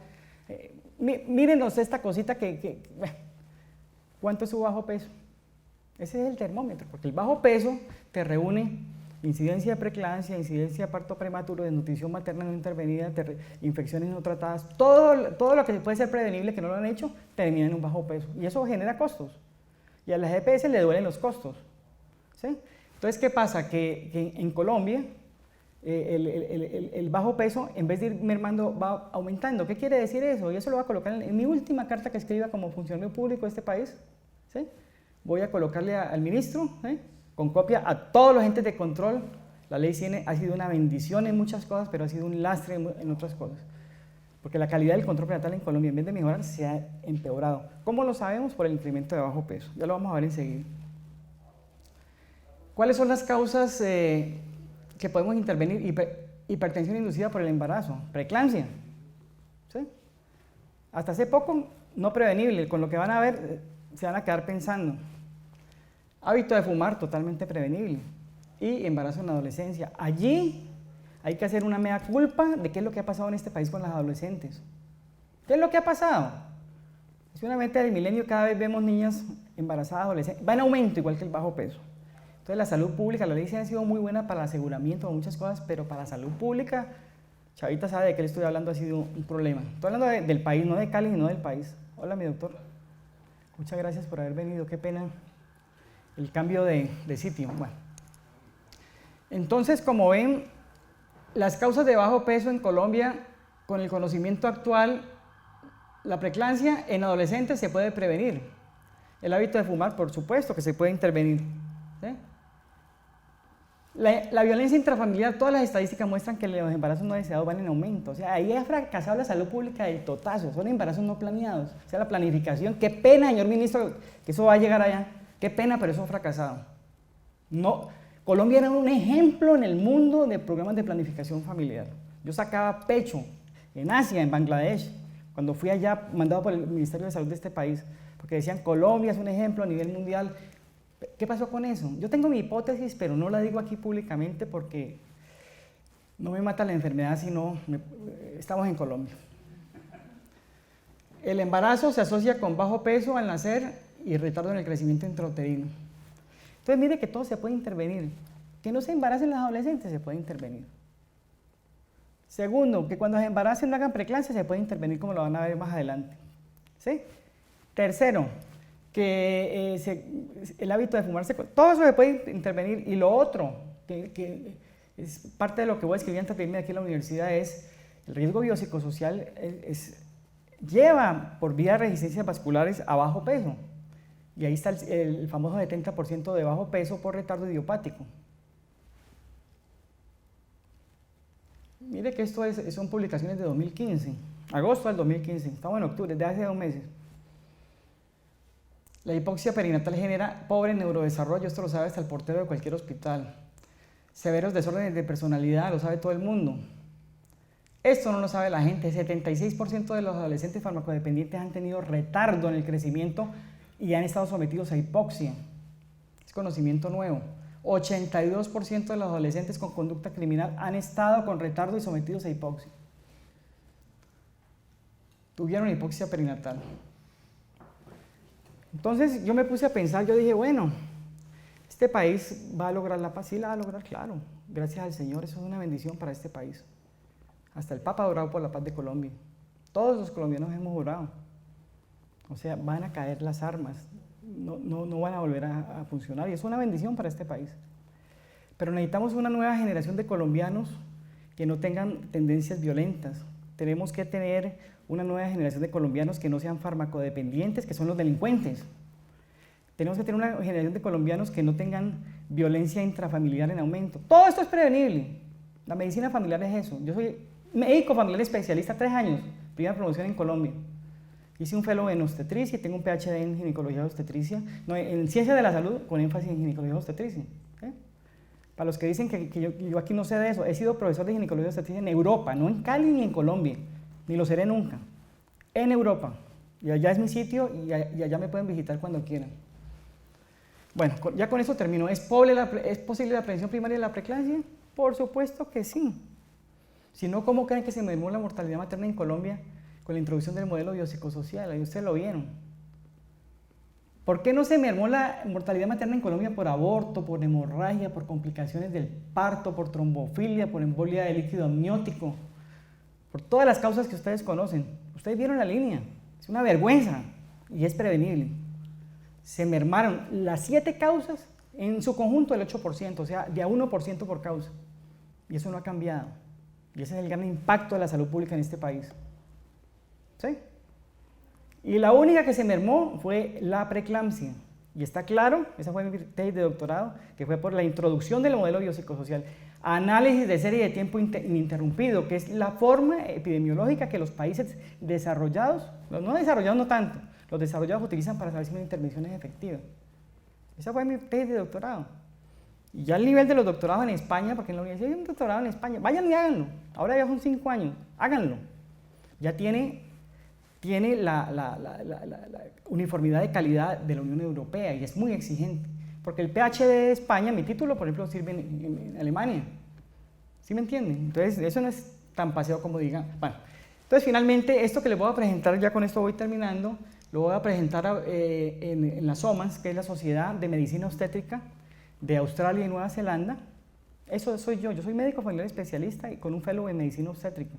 mírenos esta cosita ¿cuánto es su bajo peso? Ese es el termómetro, porque el bajo peso te reúne incidencia de preeclampsia, incidencia de parto prematuro, desnutrición materna no intervenida, infecciones no tratadas, todo lo que puede ser prevenible que no lo han hecho, termina en un bajo peso. Y eso genera costos. Y a las EPS le duelen los costos. ¿Sí? Entonces, ¿qué pasa? Que en Colombia el bajo peso, en vez de ir mermando, va aumentando. ¿Qué quiere decir eso? Y eso lo voy a colocar en mi última carta que escriba como funcionario público de este país. ¿Sí? Voy a colocarle al ministro, con copia a todos los entes de control. La ley CIENE ha sido una bendición en muchas cosas, pero ha sido un lastre en otras cosas. Porque la calidad del control prenatal en Colombia, en vez de mejorar, se ha empeorado. ¿Cómo lo sabemos? Por el incremento de bajo peso. Ya lo vamos a ver enseguida. ¿Cuáles son las causas que podemos intervenir? Hipertensión inducida por el embarazo, preeclampsia. ¿Sí? Hasta hace poco, no prevenible. Con lo que van a ver, se van a quedar pensando. Hábito de fumar, totalmente prevenible. Y embarazo en la adolescencia. Allí hay que hacer una mea culpa de qué es lo que ha pasado en este país con las adolescentes. ¿Qué es lo que ha pasado? Es una meta del milenio, cada vez vemos niñas embarazadas, adolescentes. Va en aumento, igual que el bajo peso. Entonces la salud pública, la ley sí ha sido muy buena para el aseguramiento, para muchas cosas, pero para la salud pública, Chavita sabe de qué le estoy hablando, ha sido un problema. Estoy hablando del país, no de Cali, sino del país. Hola, mi doctor. Muchas gracias por haber venido, qué pena el cambio de sitio. Bueno. Entonces, como ven, las causas de bajo peso en Colombia, con el conocimiento actual, la preeclampsia en adolescentes se puede prevenir. El hábito de fumar, por supuesto, que se puede intervenir. ¿Sí? La violencia intrafamiliar, todas las estadísticas muestran que los embarazos no deseados van en aumento. O sea, ahí ha fracasado la salud pública del totazo. Son embarazos no planeados. O sea, la planificación. Qué pena, señor ministro, que eso va a llegar allá. Qué pena, pero eso ha fracasado. No, Colombia era un ejemplo en el mundo de programas de planificación familiar. Yo sacaba pecho en Asia, en Bangladesh, cuando fui allá mandado por el Ministerio de Salud de este país, porque decían Colombia es un ejemplo a nivel mundial. ¿Qué pasó con eso? Yo tengo mi hipótesis, pero no la digo aquí públicamente porque no me mata la enfermedad, sino estamos en Colombia. El embarazo se asocia con bajo peso al nacer y retardo en el crecimiento intrauterino. Entonces mire que todo se puede intervenir. Que no se embaracen las adolescentes se puede intervenir. Segundo, que cuando se embaracen no hagan preeclampsia se puede intervenir, como lo van a ver más adelante. ¿Sí? Tercero, que el hábito de fumarse, todo eso se puede intervenir. Y lo otro, que es parte de lo que voy a escribir antes de irme aquí a la universidad, es el riesgo biopsicosocial lleva por vía de resistencias vasculares a bajo peso. Y ahí está el famoso 70% de bajo peso por retardo idiopático. Mire que esto son publicaciones de 2015, agosto del 2015, estamos en octubre, de hace 2 meses. La hipoxia perinatal genera pobre neurodesarrollo, esto lo sabe hasta el portero de cualquier hospital. Severos desórdenes de personalidad, lo sabe todo el mundo. Esto no lo sabe la gente, 76% de los adolescentes farmacodependientes han tenido retardo en el crecimiento y han estado sometidos a hipoxia. Es conocimiento nuevo. 82% de los adolescentes con conducta criminal han estado con retardo y sometidos a hipoxia. Tuvieron hipoxia perinatal. Entonces yo me puse a pensar, yo dije, bueno, este país va a lograr la paz, sí la va a lograr, claro, gracias al Señor, eso es una bendición para este país. Hasta el Papa ha orado por la paz de Colombia, todos los colombianos hemos orado, o sea, van a caer las armas, no van a volver a funcionar y es una bendición para este país. Pero necesitamos una nueva generación de colombianos que no tengan tendencias violentas, tenemos que tener una nueva generación de colombianos que no sean farmacodependientes, que son los delincuentes. Tenemos que tener una generación de colombianos que no tengan violencia intrafamiliar en aumento. Todo esto es prevenible. La medicina familiar es eso. Yo soy médico familiar especialista, 3 años, primera promoción en Colombia. Hice un fellow en obstetricia y tengo un PhD en ginecología de obstetricia, no, en ciencia de la salud con énfasis en ginecología de obstetricia. ¿Okay? Para los que dicen que yo aquí no sé de eso, he sido profesor de ginecología de obstetricia en Europa, no en Cali ni en Colombia. Ni lo seré nunca, en Europa, y allá es mi sitio y allá me pueden visitar cuando quieran. Bueno, ya con eso termino. ¿Es posible la prevención primaria de la preeclampsia? Por supuesto que sí. Si no, ¿cómo creen que se mermó la mortalidad materna en Colombia con la introducción del modelo biopsicosocial? Ahí ustedes lo vieron. ¿Por qué no se mermó la mortalidad materna en Colombia por aborto, por hemorragia, por complicaciones del parto, por trombofilia, por embolia de líquido amniótico? Por todas las causas que ustedes conocen. Ustedes vieron la línea. Es una vergüenza y es prevenible. Se mermaron las 7 causas en su conjunto el 8%, o sea, de a 1% por causa. Y eso no ha cambiado. Y ese es el gran impacto de la salud pública en este país. ¿Sí? Y la única que se mermó fue la preeclampsia. Y está claro, esa fue mi tesis de doctorado, que fue por la introducción del modelo biopsicosocial. Análisis de serie de tiempo ininterrumpido, que es la forma epidemiológica que los países desarrollados, los no desarrollados no tanto, los desarrollados utilizan para saber si una intervención es efectiva. Esa fue mi tesis de doctorado. Y ya al nivel de los doctorados en España, porque en la universidad hay un doctorado en España, vayan y háganlo. Ahora ya son 5 años, háganlo. Ya tiene la uniformidad de calidad de la Unión Europea y es muy exigente. Porque el PhD de España, mi título, por ejemplo, sirve en Alemania. ¿Sí me entienden? Entonces, eso no es tan paseo como digan. Bueno, entonces, finalmente, esto que les voy a presentar, ya con esto voy terminando, lo voy a presentar en la SOMAS, que es la Sociedad de Medicina Obstétrica de Australia y Nueva Zelanda. Eso soy yo soy médico familiar especialista y con un fellow en medicina obstétrica,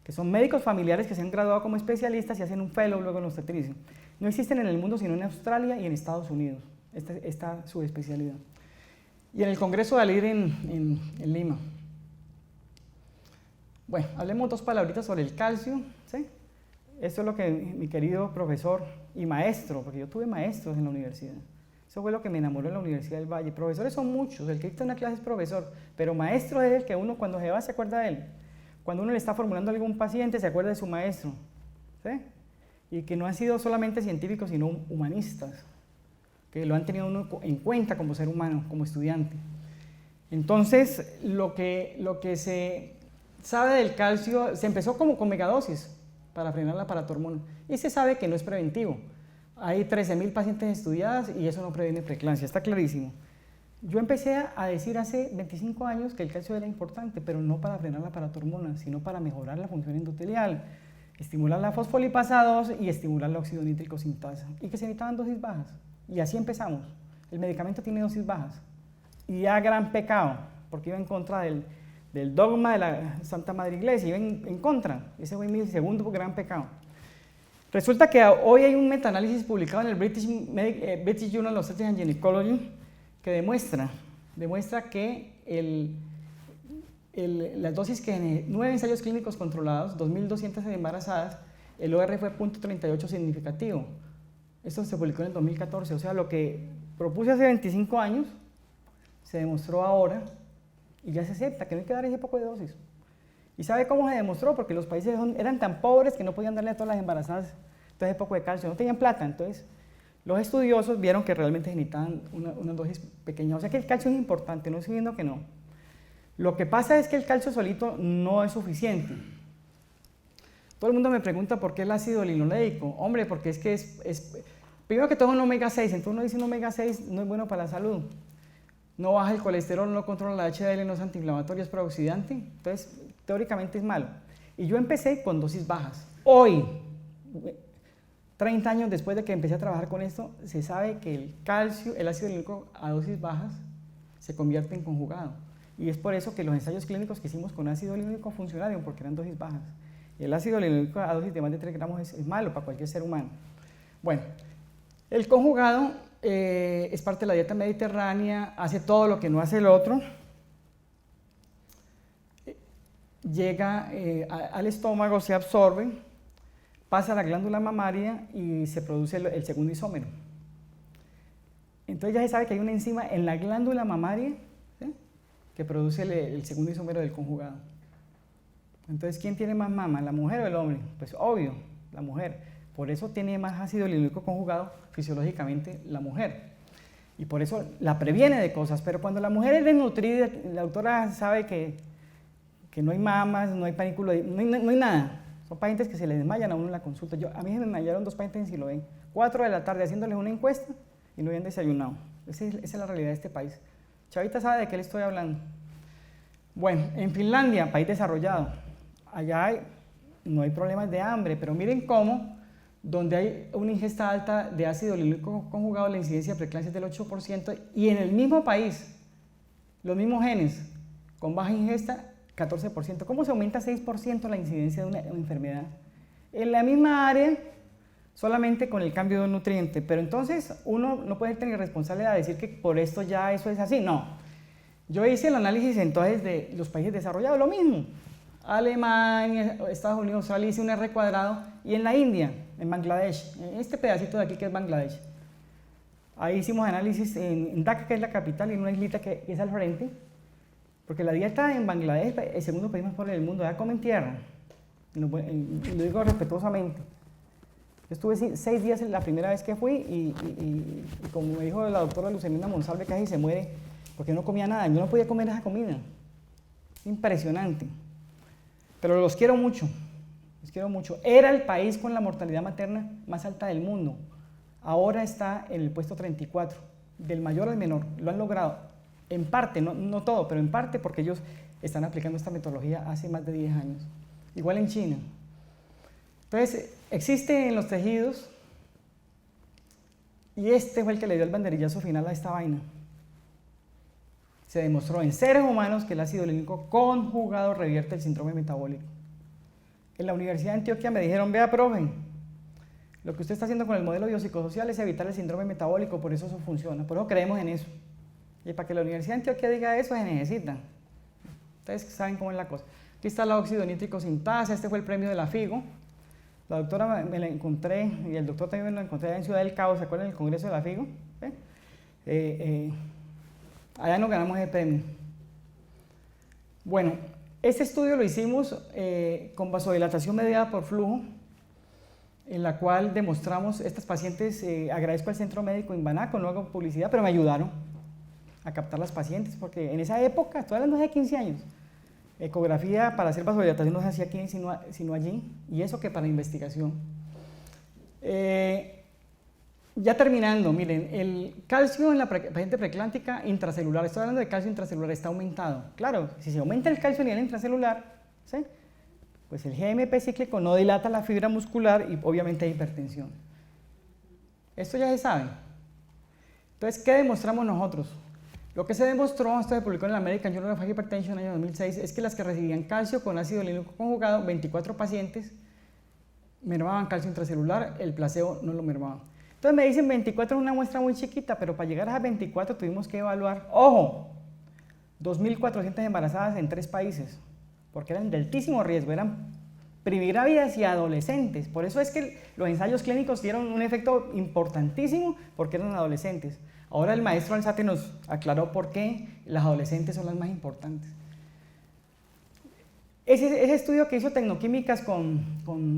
que son médicos familiares que se han graduado como especialistas y hacen un fellow luego en obstetricia. No existen en el mundo sino en Australia y en Estados Unidos, esta subespecialidad. Y en el Congreso de ALIR en Lima. Bueno, hablemos dos palabritas sobre el calcio, ¿sí? Esto es lo que mi querido profesor y maestro, porque yo tuve maestros en la universidad. Eso fue lo que me enamoró en la Universidad del Valle. Profesores son muchos, el que dicta una clase es profesor, pero maestro es el que uno cuando se va se acuerda de él. Cuando uno le está formulando a algún paciente se acuerda de su maestro, ¿sí? Y que no han sido solamente científicos, sino humanistas, que lo han tenido uno en cuenta como ser humano, como estudiante. Entonces, lo que se sabe del calcio, se empezó como con megadosis para frenar la paratormona, y se sabe que no es preventivo. Hay 13.000 pacientes estudiadas y eso no previene preeclampsia, está clarísimo. Yo empecé a decir hace 25 años que el calcio era importante, pero no para frenar la paratormona, sino para mejorar la función endotelial, estimular la fosfolipasa 2 y estimular el óxido nítrico sintasa, y que se necesitaban dosis bajas. Y así empezamos. El medicamento tiene dosis bajas. Y ya gran pecado, porque iba en contra del dogma de la Santa Madre Iglesia, iba en contra. Ese fue mi segundo gran pecado. Resulta que hoy hay un metaanálisis publicado en el British Journal of Obstetrics and Gynecology que demuestra que las dosis que en 9 ensayos clínicos controlados, 2.200 embarazadas, el OR fue 0.38 significativo. Esto se publicó en el 2014, o sea, lo que propuse hace 25 años se demostró ahora y ya se acepta que no hay que dar ese poco de dosis. ¿Y sabe cómo se demostró? Porque los países eran tan pobres que no podían darle a todas las embarazadas entonces poco de calcio, no tenían plata. Entonces los estudiosos vieron que realmente necesitaban una dosis pequeña. O sea que el calcio es importante, no estoy diciendo que no. Lo que pasa es que el calcio solito no es suficiente. Todo el mundo me pregunta por qué el ácido linoleico. Hombre, porque es que primero que todo un omega 6, entonces uno dice un omega 6 no es bueno para la salud. No baja el colesterol, no controla la HDL, no es antiinflamatorio, es prooxidante. Entonces, teóricamente es malo. Y yo empecé con dosis bajas. Hoy, 30 años después de que empecé a trabajar con esto, se sabe que el calcio, el ácido linoleico a dosis bajas, se convierte en conjugado. Y es por eso que los ensayos clínicos que hicimos con ácido linoleico funcionaron, porque eran dosis bajas. El ácido linoleico a dosis de más de 3 gramos es malo para cualquier ser humano. Bueno, el conjugado es parte de la dieta mediterránea, hace todo lo que no hace el otro. Llega al estómago, se absorbe, pasa a la glándula mamaria y se produce el segundo isómero. Entonces ya se sabe que hay una enzima en la glándula mamaria, ¿sí?, que produce el segundo isómero del conjugado. Entonces, ¿quién tiene más mama, la mujer o el hombre? Pues obvio, la mujer. Por eso tiene más ácido linoleico conjugado fisiológicamente la mujer. Y por eso la previene de cosas. Pero cuando la mujer es desnutrida, la doctora sabe que no hay mamas, no hay panículo, no hay nada. Son pacientes que se les desmayan a uno en la consulta. A mí se me desmayaron 2 pacientes en Siloé, 4 de la tarde haciéndoles una encuesta y no habían desayunado. Esa es la realidad de este país. Chavita sabe de qué le estoy hablando. Bueno, en Finlandia, país desarrollado, allá no hay problemas de hambre, pero miren cómo, donde hay una ingesta alta de ácido linoleico conjugado, la incidencia de preeclampsia es del 8%, y en el mismo país, los mismos genes, con baja ingesta, 14%. ¿Cómo se aumenta 6% la incidencia de una enfermedad? En la misma área, solamente con el cambio de un nutriente. Pero entonces uno no puede tener responsabilidad de decir que por esto ya eso es así. No. Yo hice el análisis entonces de los países desarrollados, lo mismo. Alemania, Estados Unidos, Australia, hice un R cuadrado, y en la India, en Bangladesh, en este pedacito de aquí que es Bangladesh. Ahí hicimos análisis en Dhaka, que es la capital, y en una islita que es al frente. Porque la dieta en Bangladesh es el segundo país más pobre del mundo, ya comen tierra, lo digo respetuosamente. Yo estuve 6 días la primera vez que fui y como me dijo la doctora Lucelina Monsalve, casi se muere porque no comía nada, yo no podía comer esa comida. Impresionante. Pero los quiero mucho, los quiero mucho. Era el país con la mortalidad materna más alta del mundo, ahora está en el puesto 34, del mayor al menor, lo han logrado. En parte, no todo, pero en parte porque ellos están aplicando esta metodología hace más de 10 años. Igual en China. Entonces, existe en los tejidos, y este fue el que le dio el banderillazo final a esta vaina. se demostró en seres humanos que el ácido lisérgico conjugado revierte el síndrome metabólico. En la Universidad de Antioquia me dijeron, vea, profe, lo que usted está haciendo con el modelo biopsicosocial es evitar el síndrome metabólico, por eso funciona, por eso creemos en eso. Y para que la Universidad de Antioquia diga eso se necesita. Ustedes saben cómo es la cosa. Aquí está la óxido nítrico sintasa, este fue el premio de la FIGO. La doctora me la encontré, y el doctor también me lo encontré allá en Ciudad del Cabo, ¿se acuerdan del congreso de la FIGO? Allá nos ganamos ese premio. Bueno, este estudio lo hicimos con vasodilatación mediada por flujo, en la cual demostramos, estas pacientes, agradezco al Centro Médico Invanaco, no hago publicidad, pero me ayudaron a captar las pacientes, porque en esa época, estoy hablando de 15 años, ecografía para hacer vasodilatación no se hacía aquí sino allí, y eso que para investigación. Ya terminando, miren, el calcio en la paciente preclántica intracelular, estoy hablando de calcio intracelular, está aumentado. Claro, si se aumenta el calcio a nivel intracelular, ¿sí?, pues el GMP cíclico no dilata la fibra muscular y obviamente hay hipertensión. Esto ya se sabe. Entonces, ¿qué demostramos nosotros? Lo que se demostró, esto se publicó en la American Journal of Hypertension en el año 2006, es que las que recibían calcio con ácido lisérgico conjugado, 24 pacientes, mermaban calcio intracelular, el placebo no lo mermaba. Entonces me dicen 24 es una muestra muy chiquita, pero para llegar a esas 24 tuvimos que evaluar, ojo, 2.400 embarazadas en 3 países, porque eran de altísimo riesgo, eran primigrávidas y adolescentes. Por eso es que los ensayos clínicos dieron un efecto importantísimo, porque eran adolescentes. Ahora el maestro Alzate nos aclaró por qué las adolescentes son las más importantes. Ese estudio que hizo Tecnoquímicas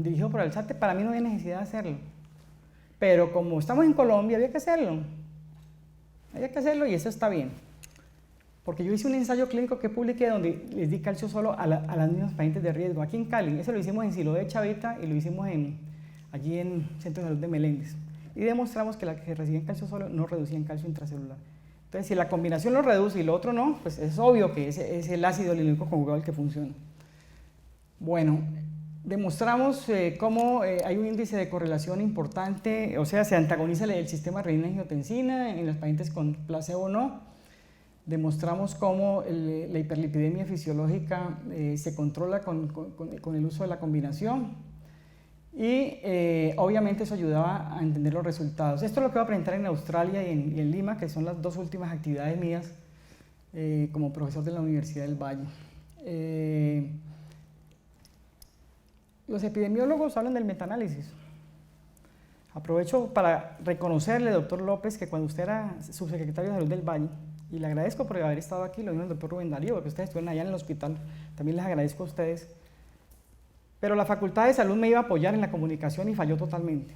dirigido por Alzate, para mí no había necesidad de hacerlo. Pero como estamos en Colombia, había que hacerlo. Había que hacerlo y eso está bien. Porque yo hice un ensayo clínico que publiqué donde les di calcio solo a las mismas pacientes de riesgo, aquí en Cali. Eso lo hicimos en Siloé Chavita y lo hicimos allí en Centro de Salud de Meléndez. Y demostramos que las que recibían calcio solo no reducían calcio intracelular. Entonces, si la combinación lo reduce y lo otro no, pues es obvio que es el ácido lisérgico conjugado el que funciona. Bueno, demostramos cómo hay un índice de correlación importante, o sea, se antagoniza el sistema renina-angiotensina en las pacientes con placebo o no. Demostramos cómo la hiperlipidemia fisiológica se controla con el uso de la combinación y obviamente eso ayudaba a entender los resultados. Esto es lo que voy a presentar en Australia y en Lima, que son las 2 últimas actividades mías como profesor de la Universidad del Valle. Los epidemiólogos hablan del metaanálisis. Aprovecho para reconocerle, doctor López, que cuando usted era subsecretario de Salud del Valle, y le agradezco por haber estado aquí, lo mismo el doctor Rubén Darío, porque ustedes estuvieron allá en el hospital, también les agradezco a ustedes, pero la Facultad de Salud me iba a apoyar en la comunicación y falló totalmente.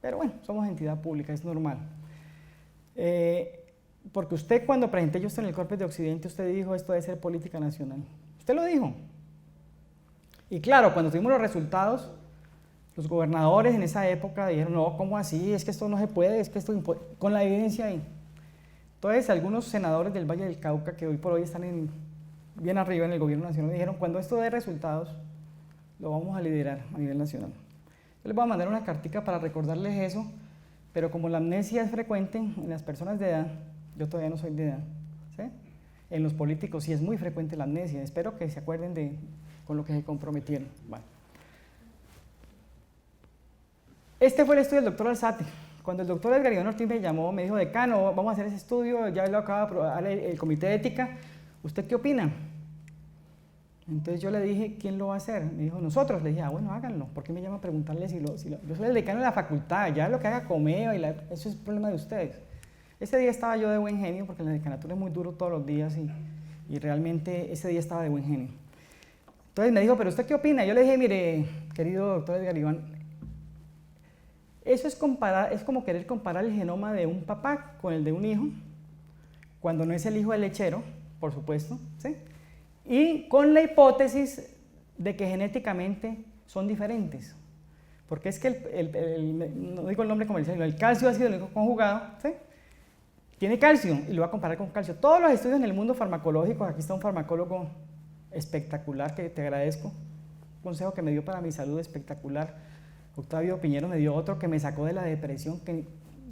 Pero bueno, somos entidad pública, es normal. Porque usted cuando presenté yo esto en el Corpus de Occidente, usted dijo esto debe ser política nacional. Usted lo dijo. Y claro, cuando tuvimos los resultados, los gobernadores en esa época dijeron, no, ¿cómo así? Es que esto no se puede, es que esto con la evidencia ahí. Entonces, algunos senadores del Valle del Cauca, que hoy por hoy están bien arriba en el gobierno nacional, dijeron, cuando esto dé resultados, lo vamos a liderar a nivel nacional. Yo les voy a mandar una cartica para recordarles eso, pero como la amnesia es frecuente en las personas de edad, yo todavía no soy de edad, ¿sí? En los políticos sí es muy frecuente la amnesia, espero que se acuerden con lo que se comprometieron. Bueno. Este fue el estudio del doctor Alzate. Cuando el doctor Edgar Iván Ortiz me llamó, me dijo, decano, vamos a hacer ese estudio, ya lo acaba de aprobar el comité de ética, ¿usted qué opina? Entonces yo le dije, ¿quién lo va a hacer? Me dijo, nosotros. Le dije, bueno, háganlo. ¿Por qué me llama a preguntarle yo soy el decano de la facultad, ya lo que haga Comeo, eso es problema de ustedes. Ese día estaba yo de buen genio, porque la decanatura es muy duro todos los días y realmente ese día estaba de buen genio. Entonces me dijo, ¿pero usted qué opina? Yo le dije, mire, querido doctor Edgar Iván, eso es como querer comparar el genoma de un papá con el de un hijo, cuando no es el hijo del lechero, por supuesto, ¿sí? Y con la hipótesis de que genéticamente son diferentes. Porque es que no digo el nombre comercial, sino el calcio ácido lisérgico conjugado, ¿sí?, tiene calcio y lo va a comparar con calcio. Todos los estudios en el mundo farmacológico, aquí está un farmacólogo espectacular que te agradezco, un consejo que me dio para mi salud espectacular. Octavio Piñero me dio otro que me sacó de la depresión, que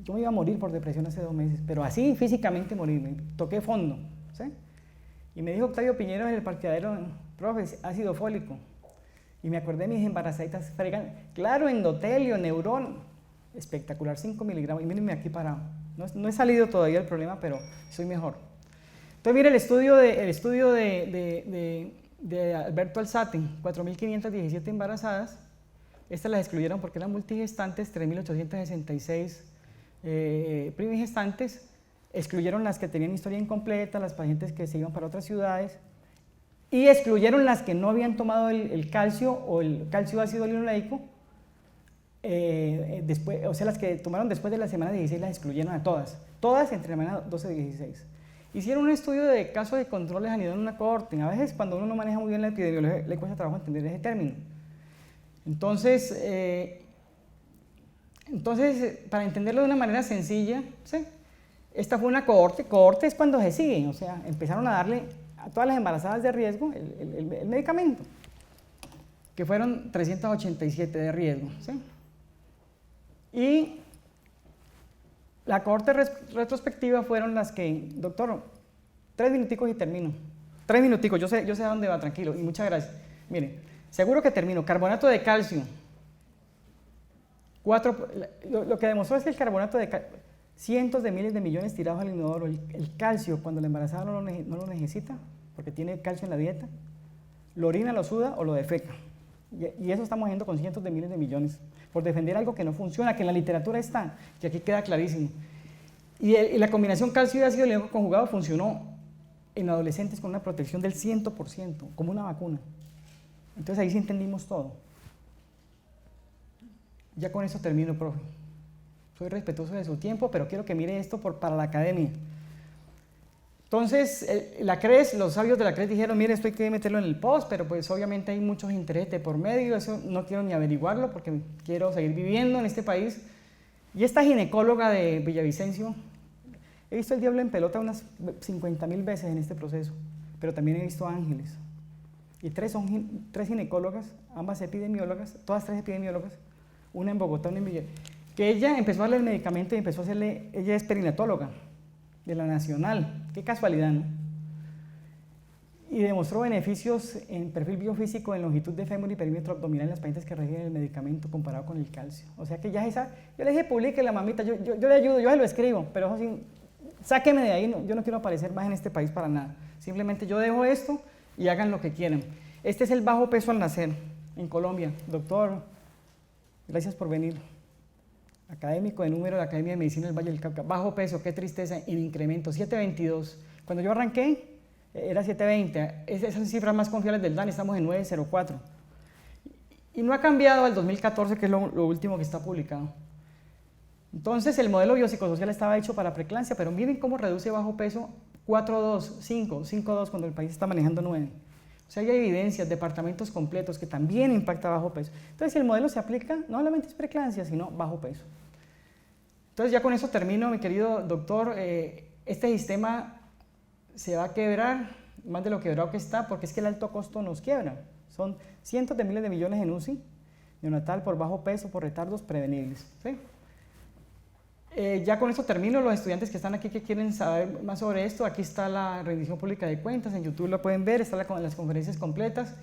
yo me iba a morir por depresión hace 2 meses, pero así físicamente morir, me toqué fondo, ¿sí? Y me dijo Octavio Piñero en el parqueadero, profe, ácido fólico. Y me acordé de mis embarazaditas fregan, claro, endotelio, neurón, espectacular, 5 miligramos. Y mírenme aquí parado. No he salido todavía del problema, pero soy mejor. Entonces, mire el estudio de Alberto Alzate, 4.517 embarazadas. Estas las excluyeron porque eran multigestantes, 3.866 primigestantes. Excluyeron las que tenían historia incompleta, las pacientes que se iban para otras ciudades. Y excluyeron las que no habían tomado el calcio o el calcio ácido linoleico. Después, o sea, las que tomaron después de la semana 16 las excluyeron a todas. Todas entre la semana 12 y 16. Hicieron un estudio de casos de controles a nivel de una cohorte. A veces cuando uno no maneja muy bien la epidemiología le cuesta trabajo entender ese término. Entonces, para entenderlo de una manera sencilla, ¿sí? Esta fue una cohorte. Cohorte es cuando se siguen, o sea, empezaron a darle a todas las embarazadas de riesgo el medicamento, que fueron 387 de riesgo, ¿sí? Y la cohorte retrospectiva fueron las que, doctor, 3 minuticos y termino. 3 minuticos, yo sé a dónde va, tranquilo, y muchas gracias. Mire, seguro que termino. Carbonato de calcio. Lo que demostró es que el carbonato de calcio, cientos de miles de millones tirados al inodoro. El calcio, cuando la embarazada no lo necesita, porque tiene calcio en la dieta, lo orina, lo suda o lo defeca. Y eso estamos haciendo con cientos de miles de millones, por defender algo que no funciona, que en la literatura está, que aquí queda clarísimo. Y la combinación calcio y ácido lisérgico conjugado funcionó en adolescentes con una protección del 100%, como una vacuna. Entonces ahí sí entendimos todo. Ya con eso termino, profe. Soy respetuoso de su tiempo, pero quiero que mire esto para la academia. Entonces, la CRES, los sabios de la CRES dijeron, mire, esto hay que meterlo en el post, pero pues obviamente hay muchos intereses de por medio, eso no quiero ni averiguarlo porque quiero seguir viviendo en este país. Y esta ginecóloga de Villavicencio, he visto el diablo en pelota unas 50.000 veces en este proceso, pero también he visto ángeles. Y tres ginecólogas, ambas epidemiólogas, todas 3 epidemiólogas, una en Bogotá, una en Villavicencio, que ella empezó a darle el medicamento y empezó a hacerle, ella es perinatóloga de la Nacional, qué casualidad, ¿no? Y demostró beneficios en perfil biofísico, en longitud de fémur y perímetro abdominal en las pacientes que reciben el medicamento comparado con el calcio. O sea que ya esa, yo le dije, publique la mamita, yo le ayudo, yo se lo escribo, pero eso sí, sáqueme de ahí, yo no quiero aparecer más en este país para nada. Simplemente yo dejo esto y hagan lo que quieran. Este es el bajo peso al nacer en Colombia. Doctor, gracias por venir. Académico de número de la Academia de Medicina del Valle del Cauca. Bajo peso, qué tristeza, en incremento, 722. Cuando yo arranqué, era 720. Esas son cifras más confiables del DAN, estamos en 904. Y no ha cambiado al 2014, que es lo último que está publicado. Entonces, el modelo biopsicosocial estaba hecho para preeclampsia, pero miren cómo reduce bajo peso 4.2, 5.2 cuando el país está manejando 9. O sea, hay evidencias, departamentos completos que también impacta bajo peso. Entonces, si el modelo se aplica, no solamente es preeclampsia, sino bajo peso. Entonces, ya con eso termino, mi querido doctor. Este sistema se va a quebrar, más de lo quebrado que está, porque es que el alto costo nos quiebra. Son cientos de miles de millones en UCI neonatal por bajo peso, por retardos prevenibles, ¿sí? Ya con eso termino. Los estudiantes que están aquí que quieren saber más sobre esto, aquí está la rendición pública de cuentas, en YouTube la pueden ver, están las conferencias completas,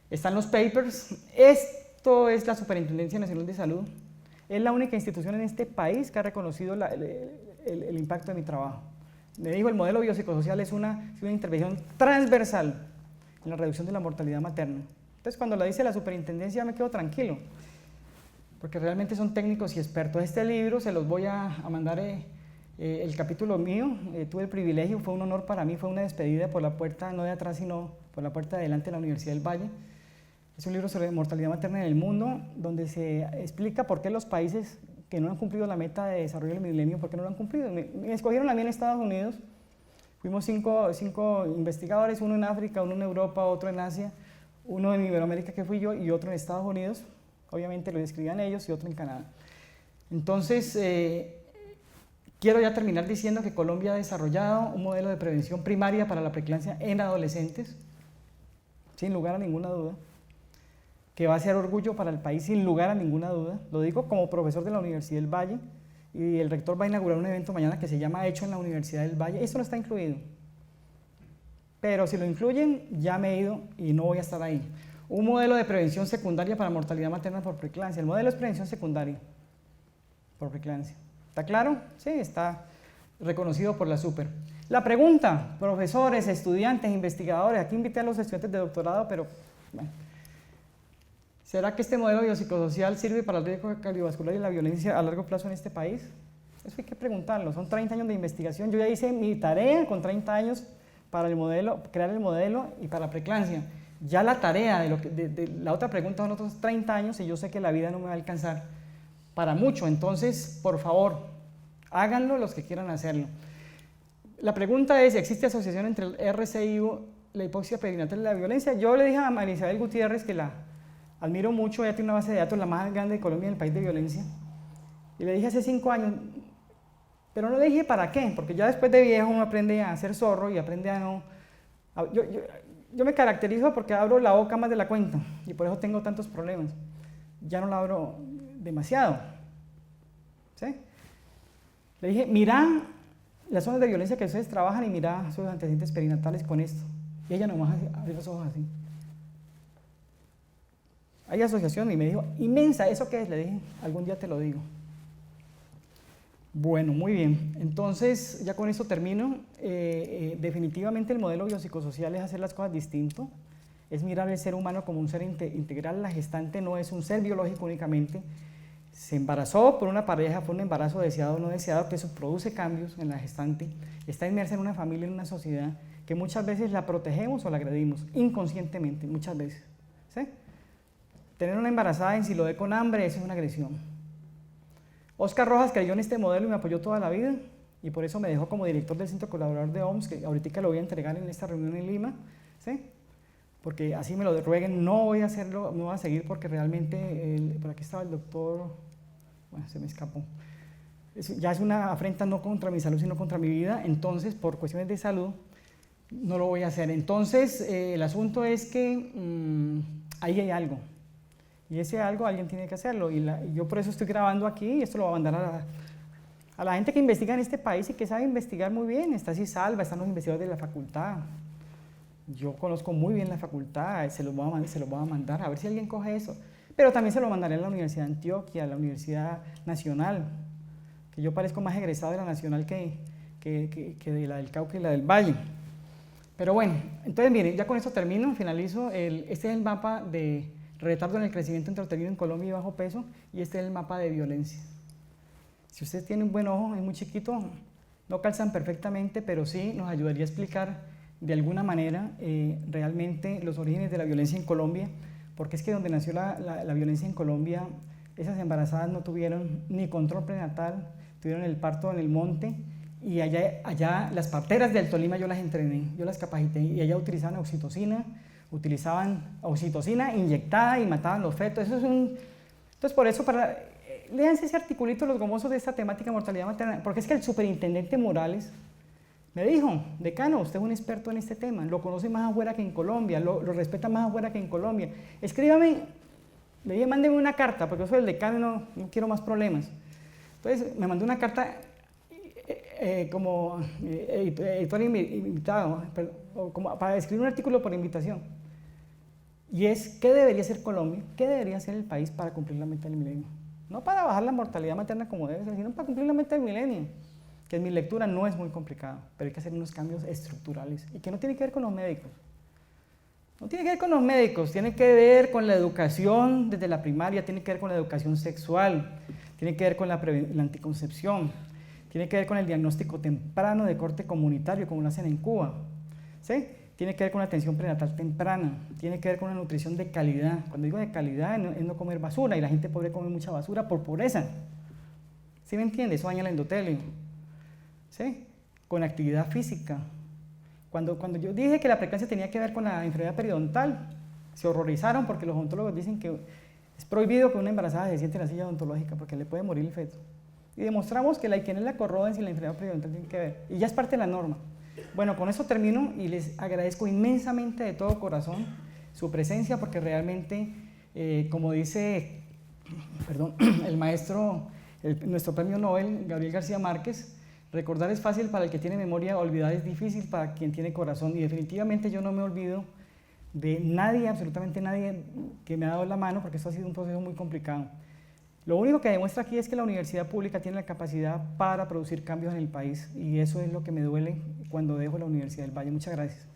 están los papers. Esto es la Superintendencia Nacional de Salud. Es la única institución en este país que ha reconocido el impacto de mi trabajo. Me dijo, el modelo biopsicosocial es una intervención transversal en la reducción de la mortalidad materna. Entonces, cuando lo dice la superintendencia, me quedo tranquilo, porque realmente son técnicos y expertos. Este libro se los voy a mandar, el capítulo mío. Tuve el privilegio, fue un honor para mí, fue una despedida por la puerta, no de atrás, sino por la puerta de adelante de la Universidad del Valle. Es un libro sobre mortalidad materna en el mundo, donde se explica por qué los países que no han cumplido la meta de desarrollo del milenio, por qué no lo han cumplido. Me escogieron a mí en Estados Unidos. Fuimos cinco investigadores, uno en África, uno en Europa, otro en Asia, uno en Iberoamérica, que fui yo, y otro en Estados Unidos. Obviamente lo escribían ellos, y otro en Canadá. Entonces, quiero ya terminar diciendo que Colombia ha desarrollado un modelo de prevención primaria para la preeclampsia en adolescentes, sin lugar a ninguna duda, que va a ser orgullo para el país sin lugar a ninguna duda. Lo digo como profesor de la Universidad del Valle, y el rector va a inaugurar un evento mañana que se llama Hecho en la Universidad del Valle. Esto no está incluido. pero si lo incluyen, ya me he ido y no voy a estar ahí. Un modelo de prevención secundaria para mortalidad materna por preeclampsia. El modelo es prevención secundaria por preeclampsia. ¿Está claro? Sí, está reconocido por la SUPER. La pregunta, profesores, estudiantes, investigadores, aquí invité a los estudiantes de doctorado, pero bueno, ¿será que este modelo biopsicosocial sirve para el riesgo cardiovascular y la violencia a largo plazo en este país? Eso hay que preguntarlo, son 30 años de investigación, yo ya hice mi tarea con 30 años para el modelo, crear el modelo y para preeclampsia. Ya la tarea de la otra pregunta son otros 30 años y yo sé que la vida no me va a alcanzar para mucho, entonces, por favor, háganlo los que quieran hacerlo. La pregunta es, ¿existe asociación entre el RCI, la hipoxia perinatal y la violencia? Yo le dije a María Isabel Gutiérrez, que la admiro mucho, ella tiene una base de datos la más grande de Colombia en el país de violencia, y le dije hace 5 años, pero no le dije para qué, porque ya después de viejo uno aprende a ser zorro y aprende a no... Yo me caracterizo porque abro la boca más de la cuenta, y por eso tengo tantos problemas. Ya no la abro demasiado. ¿Sí? Le dije, mira las zonas de violencia que ustedes trabajan y mira sus antecedentes perinatales con esto. Y ella nomás abrió los ojos así. Hay asociación y me dijo, inmensa, ¿eso qué es? Le dije, algún día te lo digo. Bueno, muy bien. Entonces, ya con esto termino. Definitivamente el modelo biopsicosocial es hacer las cosas distinto. Es mirar al ser humano como un ser integral. La gestante no es un ser biológico únicamente. Se embarazó por una pareja, fue un embarazo deseado o no deseado, que eso produce cambios en la gestante. Está inmersa en una familia, en una sociedad, que muchas veces la protegemos o la agredimos, inconscientemente, muchas veces. ¿Sí? Tener una embarazada en Siloé con hambre, eso es una agresión. Oscar Rojas creyó en este modelo y me apoyó toda la vida, y por eso me dejó como director del Centro Colaborador de OMS, que ahorita lo voy a entregar en esta reunión en Lima, ¿sí? Porque así me lo rueguen, no voy a hacerlo, no voy a seguir porque realmente, por aquí estaba el doctor, bueno, se me escapó. Ya es una afrenta no contra mi salud, sino contra mi vida, entonces por cuestiones de salud no lo voy a hacer. Entonces el asunto es que ahí hay algo, y ese algo alguien tiene que hacerlo, y yo por eso estoy grabando aquí, y esto lo voy a mandar a la gente que investiga en este país y que sabe investigar muy bien. Está CISALVA, están los investigadores de la facultad. Yo conozco muy bien la facultad, se los voy a mandar, a ver si alguien coge eso. Pero también se lo mandaré a la Universidad de Antioquia, a la Universidad Nacional, que yo parezco más egresado de la Nacional que de la del Cauca y la del Valle. Pero bueno, entonces miren, ya con esto termino, finalizo. Este es el mapa de retardo en el crecimiento intrauterino en Colombia y bajo peso, y este es el mapa de violencia. Si ustedes tienen un buen ojo, es muy chiquito, no calzan perfectamente, pero sí nos ayudaría a explicar de alguna manera realmente los orígenes de la violencia en Colombia, porque es que donde nació la violencia en Colombia, esas embarazadas no tuvieron ni control prenatal, tuvieron el parto en el monte, y allá las parteras del Tolima yo las entrené, yo las capacité, y allá utilizaban oxitocina inyectada y mataban los fetos. Entonces por eso, léanse ese articulito, los gomosos de esta temática mortalidad materna, porque es que el superintendente Morales me dijo, decano, usted es un experto en este tema, lo conoce más afuera que en Colombia, lo respeta más afuera que en Colombia. Escríbame, le dije, mándeme una carta, porque yo soy el decano y no quiero más problemas. Entonces me mandó una carta como editor invitado, como para escribir un artículo por invitación. Y es, ¿qué debería hacer Colombia? ¿Qué debería hacer el país para cumplir la meta del milenio? No para bajar la mortalidad materna como debe ser, sino para cumplir la meta del milenio. Que en mi lectura no es muy complicado, pero hay que hacer unos cambios estructurales y que no tiene que ver con los médicos. No tiene que ver con los médicos, tiene que ver con la educación desde la primaria, tiene que ver con la educación sexual, tiene que ver con la anticoncepción, tiene que ver con el diagnóstico temprano de corte comunitario, como lo hacen en Cuba, ¿sí? Tiene que ver con la atención prenatal temprana, tiene que ver con una nutrición de calidad. Cuando digo de calidad es no comer basura, y la gente pobre come mucha basura por pobreza. ¿Sí me entiende? Eso daña el endotelio. ¿Sí? Con actividad física. Cuando yo dije que la preeclampsia tenía que ver con la enfermedad periodontal, se horrorizaron porque los odontólogos dicen que es prohibido que una embarazada se siente en la silla odontológica porque le puede morir el feto. Y demostramos que la Legionella corrodens y la enfermedad periodontal tienen que ver, y ya es parte de la norma. Bueno, con eso termino y les agradezco inmensamente de todo corazón su presencia, porque realmente, como dice el maestro, nuestro premio Nobel, Gabriel García Márquez, Recordar es fácil para el que tiene memoria, olvidar es difícil para quien tiene corazón, y definitivamente yo no me olvido de nadie, absolutamente nadie que me ha dado la mano, porque esto ha sido un proceso muy complicado. Lo único que demuestra aquí es que la universidad pública tiene la capacidad para producir cambios en el país, y eso es lo que me duele cuando dejo la Universidad del Valle. Muchas gracias.